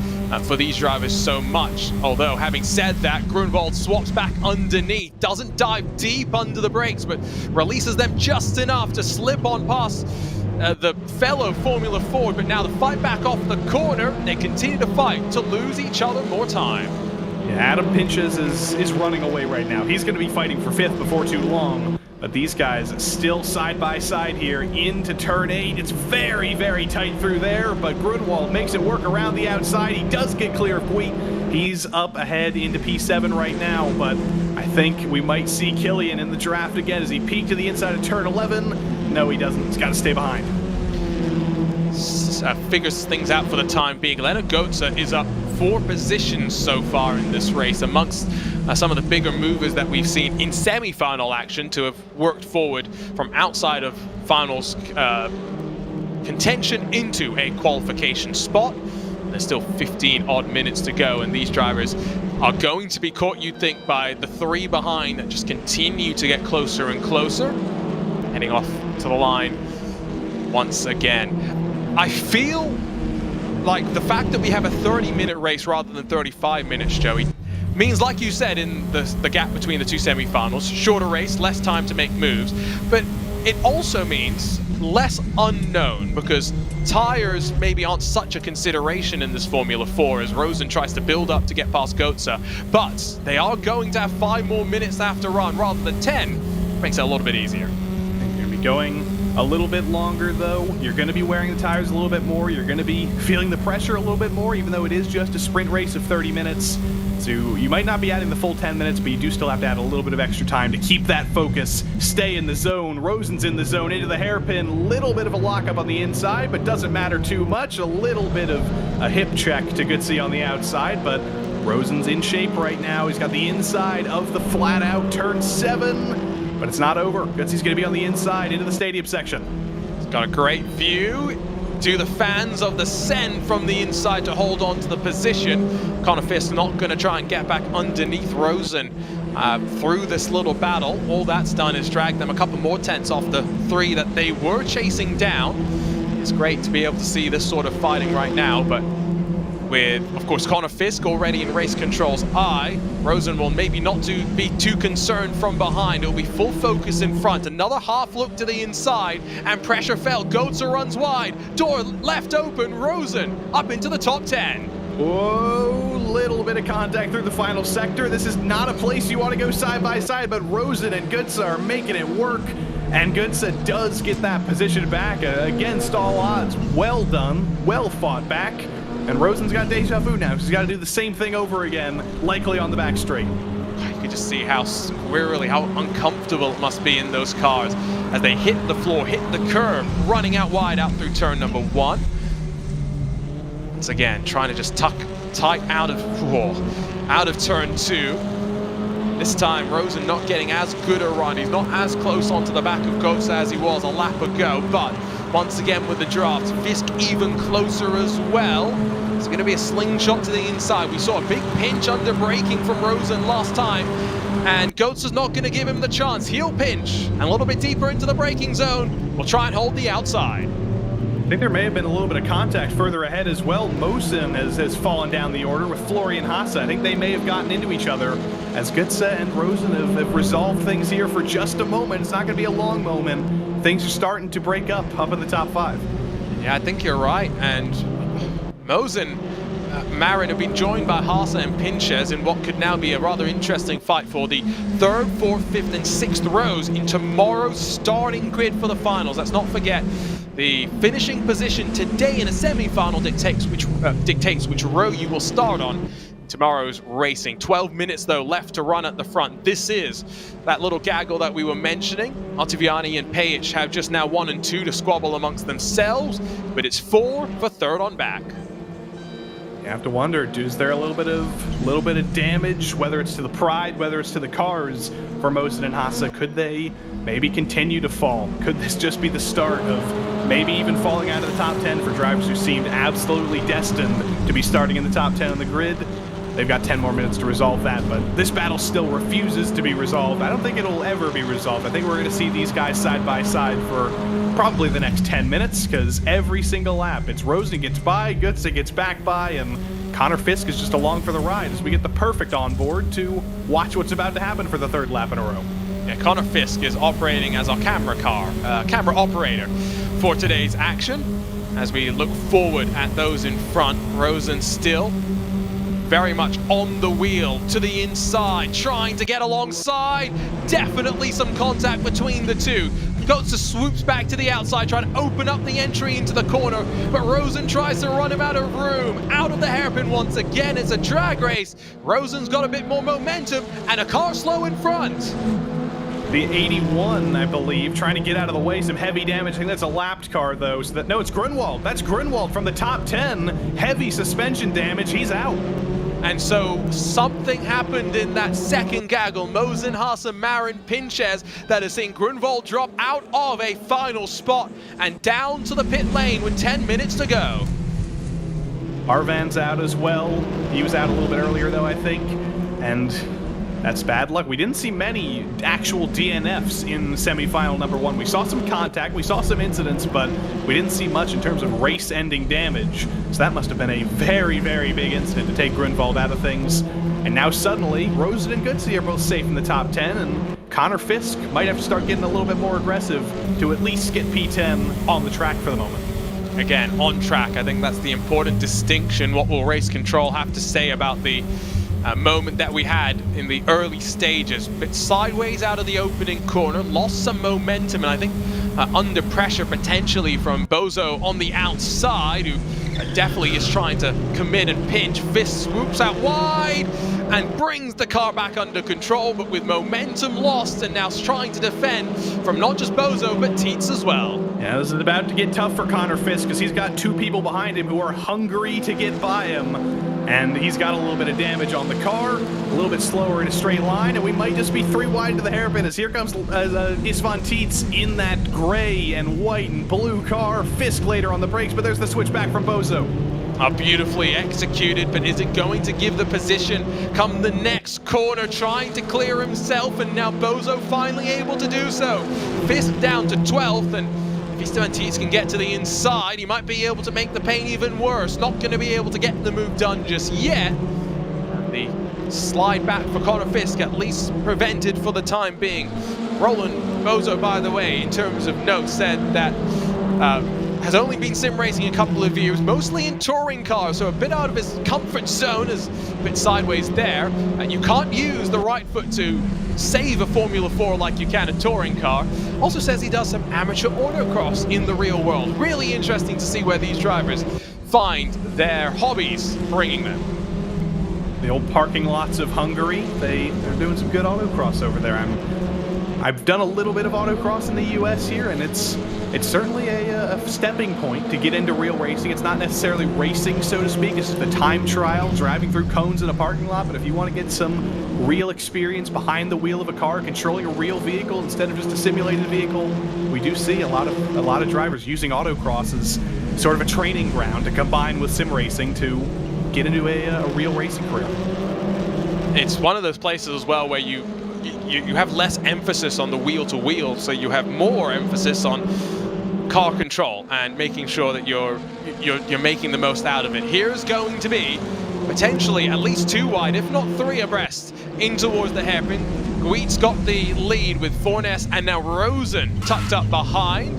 for these drivers so much. Although, having said that, Grunwald swaps back underneath, doesn't dive deep under the brakes, but releases them just enough to slip on past the fellow Formula Ford. But now the fight back off the corner, they continue to fight to lose each other more time. Yeah, Adam Pinches is running away right now. He's going to be fighting for 5th before too long. But these guys still side by side here into turn 8. It's very, very tight through there, but Grunwald makes it work around the outside. He does get clear of Guit. He's up ahead into P7 right now, but I think we might see Killian in the draft again as he peeked to the inside of turn 11. No, he doesn't. He's got to stay behind. Figures things out for the time being. Leonard Götze is up 4 positions so far in this race, amongst some of the bigger movers that we've seen in semi-final action to have worked forward from outside of finals contention into a qualification spot. There's still 15 odd minutes to go, and these drivers are going to be caught, you'd think, by the 3 behind that just continue to get closer and closer. Heading off to the line once again. I feel like the fact that we have a 30-minute race rather than 35 minutes, Joey, means, like you said, in the gap between the 2 semi-finals, shorter race, less time to make moves, but it also means less unknown, because tires maybe aren't such a consideration in this Formula 4 as Rosen tries to build up to get past Götze, but they are going to have 5 more minutes to have to run rather than 10. Makes it a little bit easier. They're going to be going a little bit longer, though. You're going to be wearing the tires a little bit more. You're going to be feeling the pressure a little bit more, even though it is just a sprint race of 30 minutes. So you might not be adding the full 10 minutes, but you do still have to add a little bit of extra time to keep that focus, stay in the zone. Rosen's in the zone, into the hairpin. Little bit of a lockup on the inside, but doesn't matter too much. A little bit of a hip check to Goodsey on the outside, but Rosen's in shape right now. He's got the inside of the flat out turn 7, but it's not over. Goodsey's going to be on the inside into the stadium section. He's got a great view to the fans of the Sen from the inside to hold on to the position. Connor Fisk not going to try and get back underneath Rosen through this little battle. All that's done is drag them a couple more tenths off the 3 that they were chasing down. It's great to be able to see this sort of fighting right now, but with, of course, Connor Fisk already in race control's eye, Rosen will maybe not be too concerned from behind. It'll be full focus in front. Another half look to the inside, and pressure fell. Goetze runs wide. Door left open. Rosen up into the top 10. Whoa, little bit of contact through the final sector. This is not a place you want to go side by side, but Rosen and Goetze are making it work. And Goetze does get that position back against all odds. Well done, well fought back. And Rosen's got deja vu now. He's got to do the same thing over again, likely on the back straight. You can just see how squirrely, how uncomfortable it must be in those cars as they hit the floor, hit the curb, running out wide out through turn number 1. Once again, trying to just tuck tight out of turn 2. This time, Rosen not getting as good a run. He's not as close onto the back of Goetze as he was a lap ago, but once again with the draft, Fisk even closer as well. It's going to be a slingshot to the inside. We saw a big pinch under braking from Rosen last time, and Goetze's not going to give him the chance. He'll pinch, and a little bit deeper into the braking zone. We'll try and hold the outside. I think there may have been a little bit of contact further ahead as well. Mosen has fallen down the order with Florian Haase. I think they may have gotten into each other as Goetze and Rosen have resolved things here for just a moment. It's not going to be a long moment. Things are starting to break up in the top 5. Yeah, I think you're right. And Mosen, Marin have been joined by Haase and Pinches in what could now be a rather interesting fight for the 3rd, 4th, 5th, and 6th rows in tomorrow's starting grid for the finals. Let's not forget the finishing position today in a semi-final dictates which row you will start on tomorrow's racing. 12 minutes though left to run at the front. This is that little gaggle that we were mentioning. Ottaviani and Pajic have just now 1 and 2 to squabble amongst themselves, but it's 4 for 3rd on back. You have to wonder, is there a little bit of damage, whether it's to the Pride, whether it's to the cars for Mosen and Haase? Could they maybe continue to fall? Could this just be the start of maybe even falling out of the top 10 for drivers who seemed absolutely destined to be starting in the top 10 on the grid? They've got 10 more minutes to resolve that, but this battle still refuses to be resolved. I don't think it'll ever be resolved. I think we're going to see these guys side by side for probably the next 10 minutes, because every single lap, it's Rosen gets by, Goetze gets back by, and Connor Fisk is just along for the ride as we get the perfect on board to watch what's about to happen for the 3rd lap in a row. Yeah, Connor Fisk is operating as our camera operator for today's action as we look forward at those in front. Rosen still very much on the wheel to the inside, trying to get alongside. Definitely some contact between the two. Goetze swoops back to the outside, trying to open up the entry into the corner, but Rosen tries to run him out of room, out of the hairpin once again. It's a drag race. Rosen's got a bit more momentum, and a car slow in front. The 81, I believe, trying to get out of the way. Some heavy damage. I think that's a lapped car, though. So no, it's Grunwald. That's Grunwald from the top 10. Heavy suspension damage. He's out. And so something happened in that second gaggle. Mosen, Haase, Marin, Pinches that has seen Grunwald drop out of a final spot and down to the pit lane with 10 minutes to go. Arvan's out as well. He was out a little bit earlier, though, I think. And that's bad luck. We didn't see many actual DNFs in semifinal number 1. We saw some contact, we saw some incidents, but we didn't see much in terms of race-ending damage. So that must have been a very, very big incident to take Grunwald out of things. And now suddenly, Rosen and Goodsey are both safe in the top 10, and Connor Fisk might have to start getting a little bit more aggressive to at least get P10 on the track for the moment. Again, on track. I think that's the important distinction. What will race control have to say about the moment that we had in the early stages. Bit sideways out of the opening corner, lost some momentum, and I think under pressure potentially from Bozo on the outside, who definitely is trying to commit and pinch. Fisk swoops out wide and brings the car back under control, but with momentum lost, and now trying to defend from not just Bozo but Tatuus as well. Yeah, this is about to get tough for Connor Fisk because he's got two people behind him who are hungry to get by him. And he's got a little bit of damage on the car, a little bit slower in a straight line, and we might just be 3 wide to the hairpin as here comes Istvan Tatuus in that gray and white and blue car. Fisk later on the brakes, but there's the switch back from Bozo. Beautifully executed, but is it going to give the position come the next corner, trying to clear himself, and now Bozo finally able to do so. Fisk down to 12th, and if Istvan Tatuus can get to the inside, he might be able to make the pain even worse. Not going to be able to get the move done just yet. The slide back for Connor Fisk at least prevented for the time being. Roland Bozo, by the way, in terms of notes, said that has only been sim racing a couple of years, mostly in touring cars, so a bit out of his comfort zone, is a bit sideways there. And you can't use the right foot to save a Formula 4 like you can a touring car. Also says he does some amateur autocross in the real world. Really interesting to see where these drivers find their hobbies bringing them. The old parking lots of Hungary, they're doing some good autocross over there. I've done a little bit of autocross in the US here, and it's certainly a stepping point to get into real racing. It's not necessarily racing, so to speak. It's just a time trial, driving through cones in a parking lot. But if you want to get some real experience behind the wheel of a car, controlling a real vehicle instead of just a simulated vehicle, we do see a lot of drivers using autocross as sort of a training ground to combine with sim racing to get into a real racing career. It's one of those places as well where you have less emphasis on the wheel-to-wheel, so you have more emphasis on car control and making sure that you're making the most out of it. Here's going to be potentially at least 2 wide, if not 3 abreast, in towards the hairpin. Guit's got the lead with Fornes, and now Rosen tucked up behind.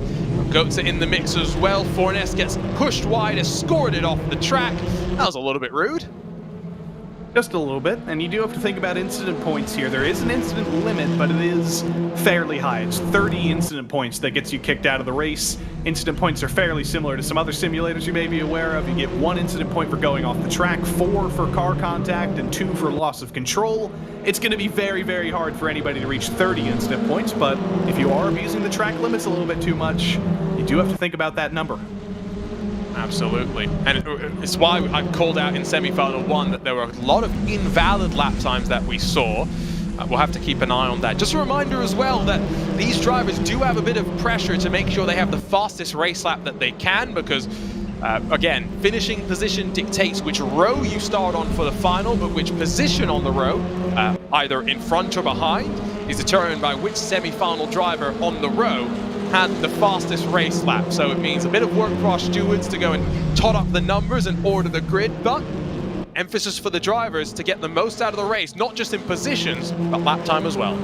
Goetze in the mix as well. Fornes gets pushed wide, escorted off the track. That was a little bit rude. Just a little bit, and you do have to think about incident points here. There is an incident limit, but it is fairly high. It's 30 incident points that gets you kicked out of the race. Incident points are fairly similar to some other simulators you may be aware of. You get 1 incident point for going off the track, 4 for car contact, and 2 for loss of control. It's going to be very, very hard for anybody to reach 30 incident points, but if you are abusing the track limits a little bit too much, you do have to think about that number. Absolutely, and it's why I called out in semi-final 1 that there were a lot of invalid lap times that we saw. We'll have to keep an eye on that. Just a reminder as well that these drivers do have a bit of pressure to make sure they have the fastest race lap that they can, because again, finishing position dictates which row you start on for the final, but which position on the row, either in front or behind, is determined by which semi-final driver on the row had the fastest race lap. So it means a bit of work for our stewards to go and tot up the numbers and order the grid, but emphasis for the drivers to get the most out of the race, not just in positions, but lap time as well.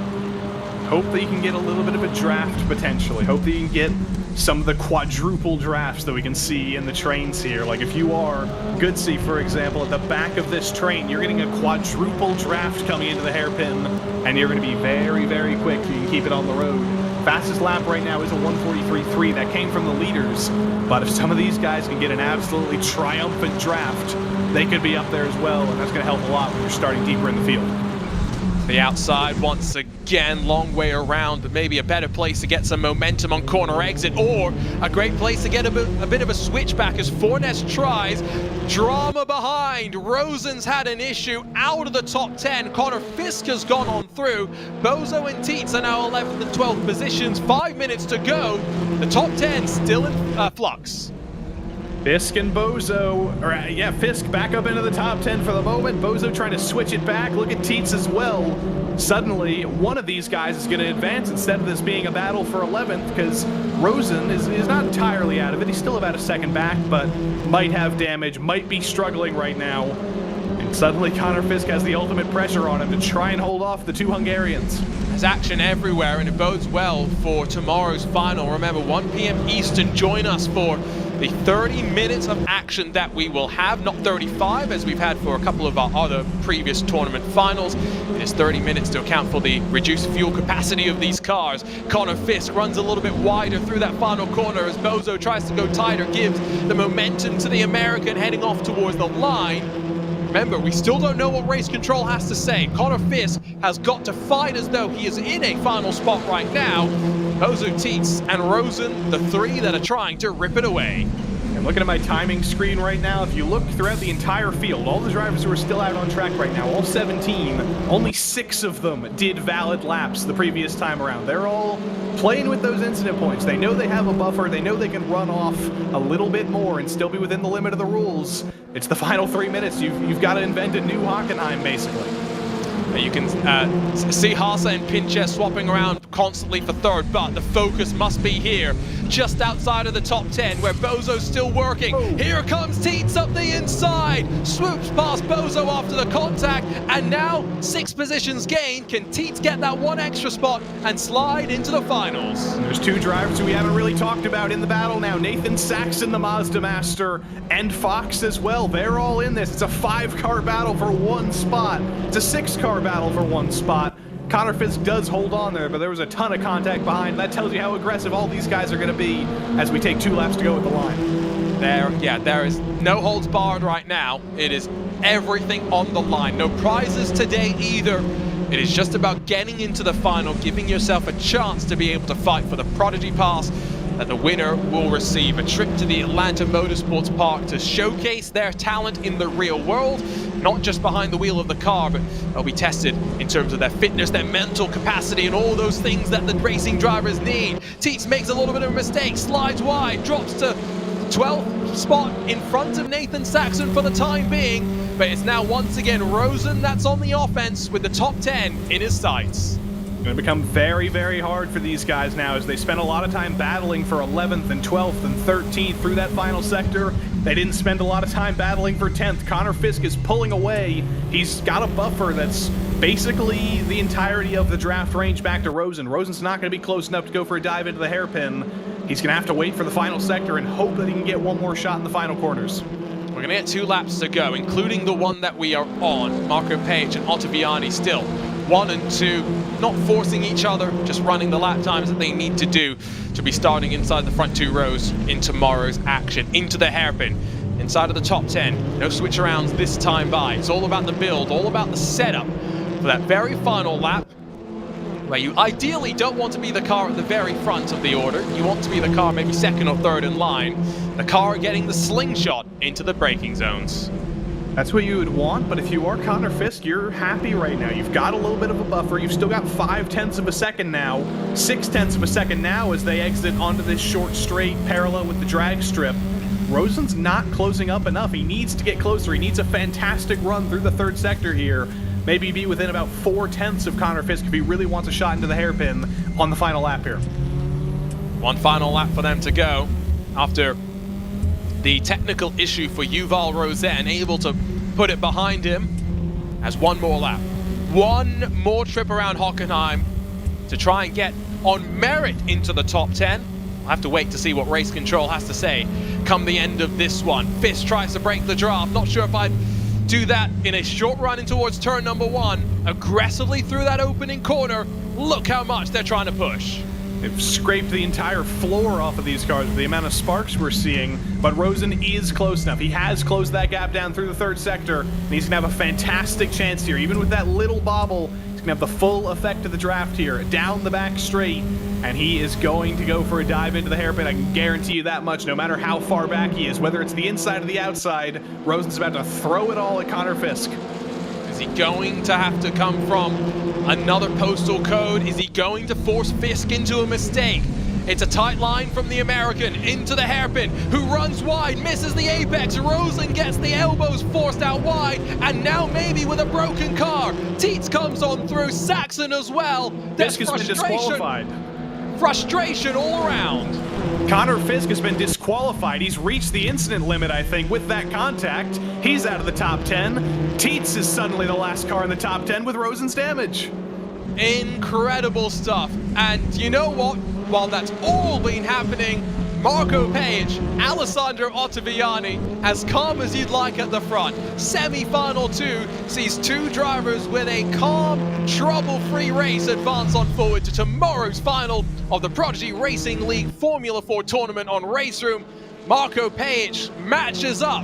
Hope that you can get a little bit of a draft potentially. Hope that you can get some of the quadruple drafts that we can see in the trains here. Like if you are Goodsey, for example, at the back of this train, you're getting a quadruple draft coming into the hairpin, and you're going to be very, very quick so you can keep it on the road. Fastest lap right now is a 1:43.3. That came from the leaders, but if some of these guys can get an absolutely triumphant draft, they could be up there as well, and that's going to help a lot when you're starting deeper in the field. The outside once again, long way around, but maybe a better place to get some momentum on corner exit, or a great place to get a bit of a switchback as Fornes tries. Drama behind. Rosen's had an issue out of the top 10. Connor Fisk has gone on through. Bozo and Tatuus are now 11th and 12th positions. 5 minutes to go. The top 10 still in flux. Fisk and Bozo, Fisk back up into the top 10 for the moment. Bozo trying to switch it back. Look at Tatuus as well. Suddenly, one of these guys is going to advance instead of this being a battle for 11th, because Rosen is not entirely out of it. He's still about a second back, but might have damage, might be struggling right now. And suddenly, Connor Fisk has the ultimate pressure on him to try and hold off the 2 Hungarians. There's action everywhere, and it bodes well for tomorrow's final. Remember, 1 p.m. Eastern, join us for the 30 minutes of action that we will have, not 35 as we've had for a couple of our other previous tournament finals. It is 30 minutes to account for the reduced fuel capacity of these cars. Connor Fisk runs a little bit wider through that final corner as Bozo tries to go tighter, gives the momentum to the American heading off towards the line. Remember, we still don't know what race control has to say. Connor Fisk has got to fight as though he is in a final spot right now. Bozo, Tatuus, and Rosen, the three that are trying to rip it away. I'm looking at my timing screen right now. If you look throughout the entire field, all the drivers who are still out on track right now, all 17, only 6 of them did valid laps the previous time around. They're all playing with those incident points. They know they have a buffer. They know they can run off a little bit more and still be within the limit of the rules. It's the final 3 minutes. You've got to invent a new Hockenheim, basically. You can see Haase and Pinches swapping around constantly for third, but the focus must be here, just outside of the top 10, where Bozo's still working. Oh. Here comes Tatuus up the inside, swoops past Bozo after the contact, and now 6 positions gained. Can Tatuus get that 1 extra spot and slide into the finals? And there's 2 drivers who we haven't really talked about in the battle now. Nathan Saxon, the Mazda Master, and Fox as well. They're all in this. It's a 5-car battle for 1 spot. It's a 6-car battle for 1 spot. Connor Fisk does hold on there, but there was a ton of contact behind. That tells you how aggressive all these guys are going to be as we take 2 laps to go at the line. There is no holds barred right now. It is everything on the line. No prizes today either. It is just about getting into the final, giving yourself a chance to be able to fight for the Prodigy Pass, that the winner will receive a trip to the Atlanta Motorsports Park to showcase their talent in the real world, not just behind the wheel of the car, but they'll be tested in terms of their fitness, their mental capacity, and all those things that the racing drivers need. Tatuus makes a little bit of a mistake, slides wide, drops to 12th spot in front of Nathan Saxon for the time being, but it's now once again Rosen that's on the offense with the top 10 in his sights. It's going to become very, very hard for these guys now as they spent a lot of time battling for 11th and 12th and 13th through that final sector. They didn't spend a lot of time battling for 10th. Connor Fisk is pulling away. He's got a buffer that's basically the entirety of the draft range back to Rosen. Rosen's not going to be close enough to go for a dive into the hairpin. He's going to have to wait for the final sector and hope that he can get 1 more shot in the final corners. We're going to get 2 laps to go, including the one that we are on. Marco Page and Ottaviani still 1 and 2, not forcing each other, just running the lap times that they need to do to be starting inside the front 2 rows in tomorrow's action. Into the hairpin, inside of the top 10. No switch arounds this time by. It's all about the build, all about the setup for that very final lap, where you ideally don't want to be the car at the very front of the order. You want to be the car maybe 2nd or 3rd in line. The car getting the slingshot into the braking zones. That's what you would want, but if you are Connor Fisk, you're happy right now. You've got a little bit of a buffer. You've still got 0.5 of a second now, 0.6 of a second now as they exit onto this short straight parallel with the drag strip. Rosen's not closing up enough. He needs to get closer. He needs a fantastic run through the 3rd sector here. Maybe be within about 0.4 of Connor Fisk if he really wants a shot into the hairpin on the final lap here. 1 final lap for them to go after the technical issue for Yuval Rosen, able to put it behind him as 1 more lap. 1 more trip around Hockenheim to try and get on merit into the top 10. We'll have to wait to see what race control has to say come the end of this one. Fisk tries to break the draft. Not sure if I'd do that in a short run in towards turn number 1. Aggressively through that opening corner. Look how much they're trying to push. They've scraped the entire floor off of these cars with the amount of sparks we're seeing, but Rosen is close enough. He has closed that gap down through the 3rd sector, and he's going to have a fantastic chance here. Even with that little bobble, he's going to have the full effect of the draft here, down the back straight, and he is going to go for a dive into the hairpin. I can guarantee you that much, no matter how far back he is. Whether it's the inside or the outside, Rosen's about to throw it all at Connor Fisk. Is he going to have to come from another postal code? Is he going to force Fisk into a mistake? It's a tight line from the American into the hairpin, who runs wide, misses the apex. Rosen gets the elbows forced out wide, and now maybe with a broken car. Tatuus comes on through, Saxon as well. There's Fisk has been disqualified. Frustration all around. Connor Fisk has been disqualified. He's reached the incident limit, I think, with that contact. He's out of the top 10. Tatuus is suddenly the last car in the top 10 with Rosen's damage. Incredible stuff. And you know what? While that's all been happening, Marco Page, Alessandro Ottaviani, as calm as you'd like at the front. Semi-final 2 sees two drivers with a calm, trouble-free race advance on forward to tomorrow's final of the Prodigy Racing League Formula 4 tournament on Race Room. Marco Page matches up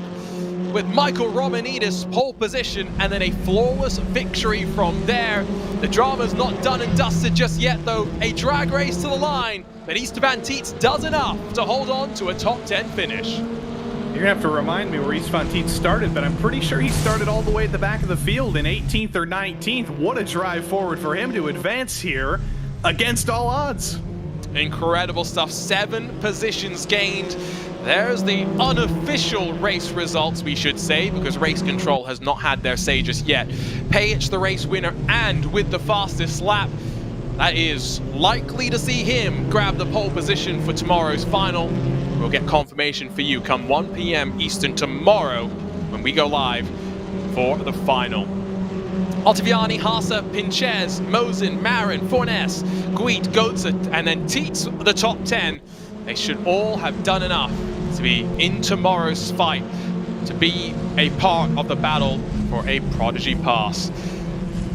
with Michael Romanidis pole position and then a flawless victory from there. The drama's not done and dusted just yet though. A drag race to the line, but Esteban Tietz does enough to hold on to a top 10 finish. You're gonna have to remind me where Esteban Tietz started, but I'm pretty sure he started all the way at the back of the field in 18th or 19th. What a drive forward for him to advance here against all odds. Incredible stuff, 7 positions gained. There's the unofficial race results, we should say, because Race Control has not had their say just yet. Page, the race winner, and with the fastest lap. That is likely to see him grab the pole position for tomorrow's final. We'll get confirmation for you come 1 p.m. Eastern tomorrow when we go live for the final. Ottaviani, Haase, Pinches, Mosin, Marin, Fornes, Guit, Goetze, and then Tietz, the top 10. They should all have done enough to be in tomorrow's fight, to be a part of the battle for a Prodigy pass.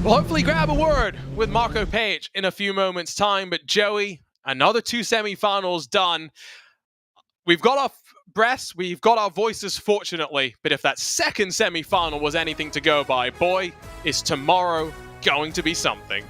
We'll hopefully grab a word with Marco Page in a few moments' time, but Joey, another 2 semi-finals done. We've got our breaths, we've got our voices, fortunately, but if that second semi-final was anything to go by, boy, is tomorrow going to be something.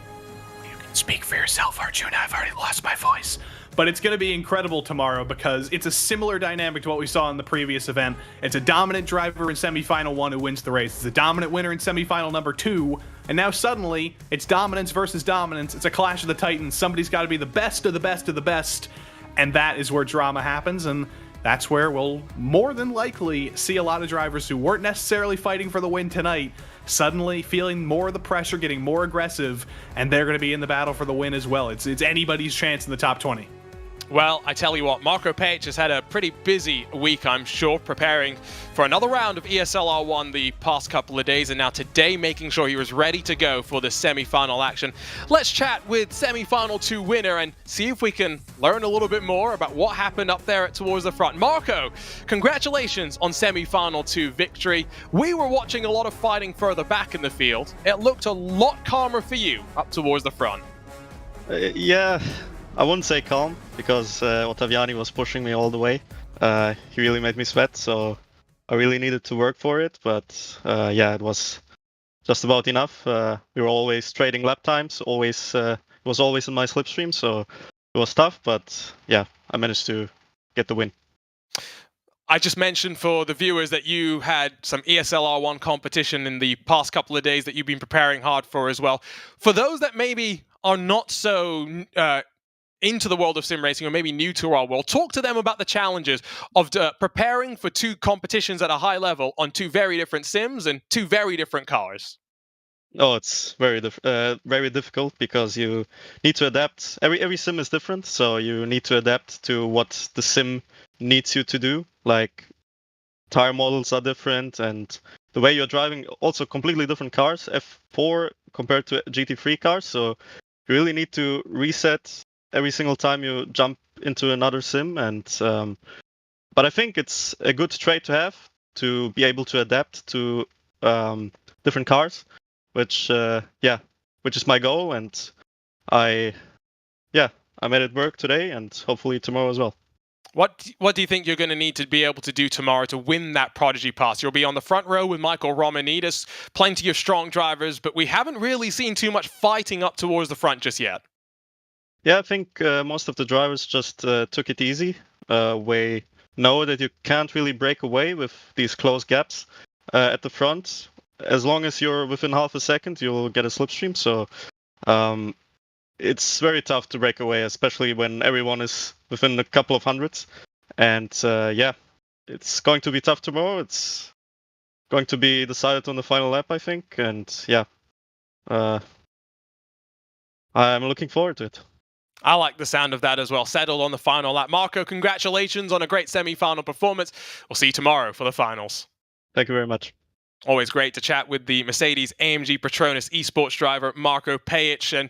You can speak for yourself, Arjuna. I've already lost my voice. But it's going to be incredible tomorrow because it's a similar dynamic to what we saw in the previous event. It's a dominant driver in semifinal 1 who wins the race. It's a dominant winner in semifinal number 2. And now suddenly, it's dominance versus dominance. It's a clash of the titans. Somebody's got to be the best of the best of the best. And that is where drama happens. And that's where we'll more than likely see a lot of drivers who weren't necessarily fighting for the win tonight suddenly feeling more of the pressure, getting more aggressive, and they're going to be in the battle for the win as well. It's anybody's chance in the top 20. Well, I tell you what, Marco Page has had a pretty busy week, I'm sure, preparing for another round of ESL R1 the past couple of days, and now today making sure he was ready to go for the semi-final action. Let's chat with semi-final 2 winner and see if we can learn a little bit more about what happened up there towards the front. Marco, congratulations on semi-final 2 victory. We were watching a lot of fighting further back in the field. It looked a lot calmer for you up towards the front. Yeah. I wouldn't say calm, because Ottaviani was pushing me all the way. He really made me sweat, so I really needed to work for it. But yeah, it was just about enough. We were always trading lap times, it was always in my slipstream, so it was tough. But yeah, I managed to get the win. I just mentioned for the viewers that you had some ESL R1 competition in the past couple of days that you've been preparing hard for as well. For those that maybe are not so into the world of sim racing or maybe new to our world, talk to them about the challenges of preparing for 2 competitions at a high level on 2 very different sims and 2 very different cars. Oh, it's very difficult because you need to adapt. Every sim is different, so you need to adapt to what the sim needs you to do. Like, tire models are different, and the way you're driving, also completely different cars. F4 compared to GT3 cars, so you really need to reset every single time you jump into another sim. And but I think it's a good trait to have, to be able to adapt to different cars, which is my goal. And I made it work today, and hopefully tomorrow as well. What do you think you're going to need to be able to do tomorrow to win that Prodigy pass? You'll be on the front row with Michael Romanidis, plenty of strong drivers, but we haven't really seen too much fighting up towards the front just yet. Yeah, I think most of the drivers just took it easy. We know that you can't really break away with these close gaps at the front. As long as you're within half a second, you'll get a slipstream. So it's very tough to break away, especially when everyone is within a couple of hundreds. And yeah, it's going to be tough tomorrow. It's going to be decided on the final lap, I think. And yeah, I'm looking forward to it. I like the sound of that as well. Settled on the final lap. Marco, congratulations on a great semi-final performance. We'll see you tomorrow for the finals. Thank you very much. Always great to chat with the Mercedes-AMG Petronas esports driver Marco Page. And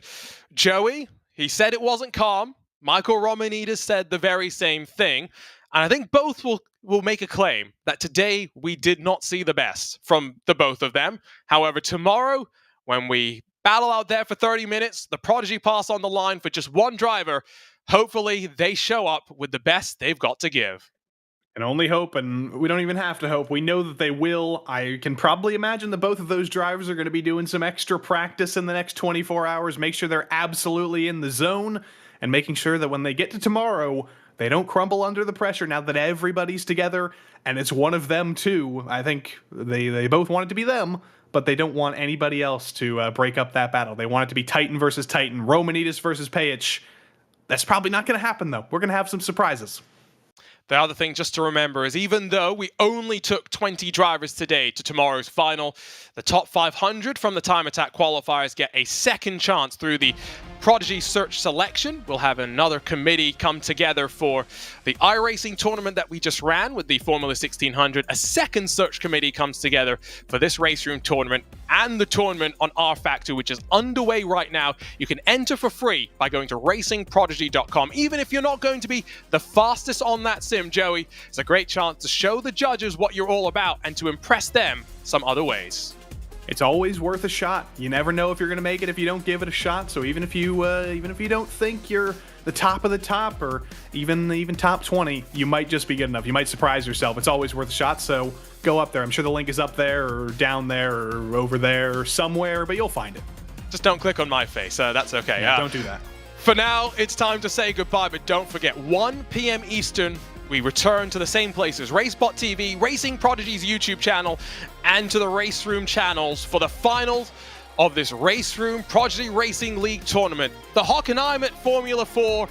Joey, he said it wasn't calm. Michael Romanidis said the very same thing. And I think both will make a claim that today we did not see the best from the both of them. However, tomorrow, when we battle out there for 30 minutes, the Prodigy pass on the line for just one driver, hopefully they show up with the best they've got to give. And only hope, and we don't even have to hope. We know that they will. I can probably imagine that both of those drivers are going to be doing some extra practice in the next 24 hours, make sure they're absolutely in the zone, and making sure that when they get to tomorrow, they don't crumble under the pressure now that everybody's together, and it's one of them too. I think they both want it to be them, but they don't want anybody else to break up that battle. They want it to be Titan versus Titan, Romanidis versus Pajic. That's probably not going to happen, though. We're going to have some surprises. The other thing just to remember is even though we only took 20 drivers today to tomorrow's final, the top 500 from the Time Attack qualifiers get a second chance through the Prodigy Search selection. We'll have another committee come together for the iRacing tournament that we just ran with the Formula 1600. A second search committee comes together for this race room tournament and the tournament on R Factor, which is underway right now. You can enter for free by going to racingprodigy.com. Even if you're not going to be the fastest on that sim, Joey, it's a great chance to show the judges what you're all about and to impress them some other ways. It's always worth a shot. You never know if you're going to make it if you don't give it a shot. So even if you don't think you're the top of the top or even top 20, you might just be good enough. You might surprise yourself. It's always worth a shot. So go up there. I'm sure the link is up there or down there or over there or somewhere, but you'll find it. Just don't click on my face. That's okay. Yeah, don't do that. For now, it's time to say goodbye, but don't forget, 1 p.m. Eastern, we return to the same places, RaceSpotTV, Racing Prodigy's YouTube channel, and to the Race Room channels for the finals of this Race Room Prodigy Racing League tournament. The Hockenheim at Formula 4,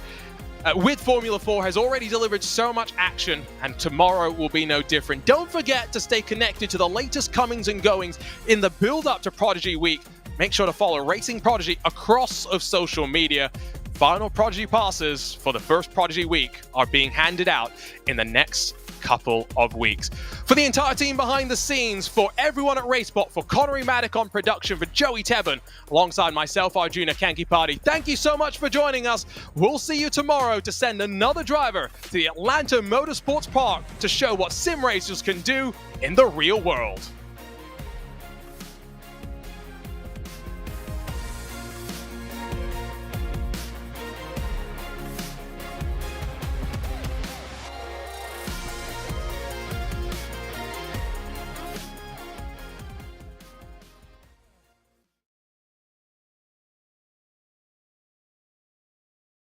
with Formula 4 has already delivered so much action, and tomorrow will be no different. Don't forget to stay connected to the latest comings and goings in the build-up to Prodigy Week. Make sure to follow Racing Prodigy across of social media. Final Prodigy passes for the first Prodigy week are being handed out in the next couple of weeks. For the entire team behind the scenes, for everyone at RaceSpot, for Connery Maddock on production, for Joey Tebben, alongside myself, Arjuna Kankipati, thank you so much for joining us. We'll see you tomorrow to send another driver to the Atlanta Motorsports Park to show what sim racers can do in the real world.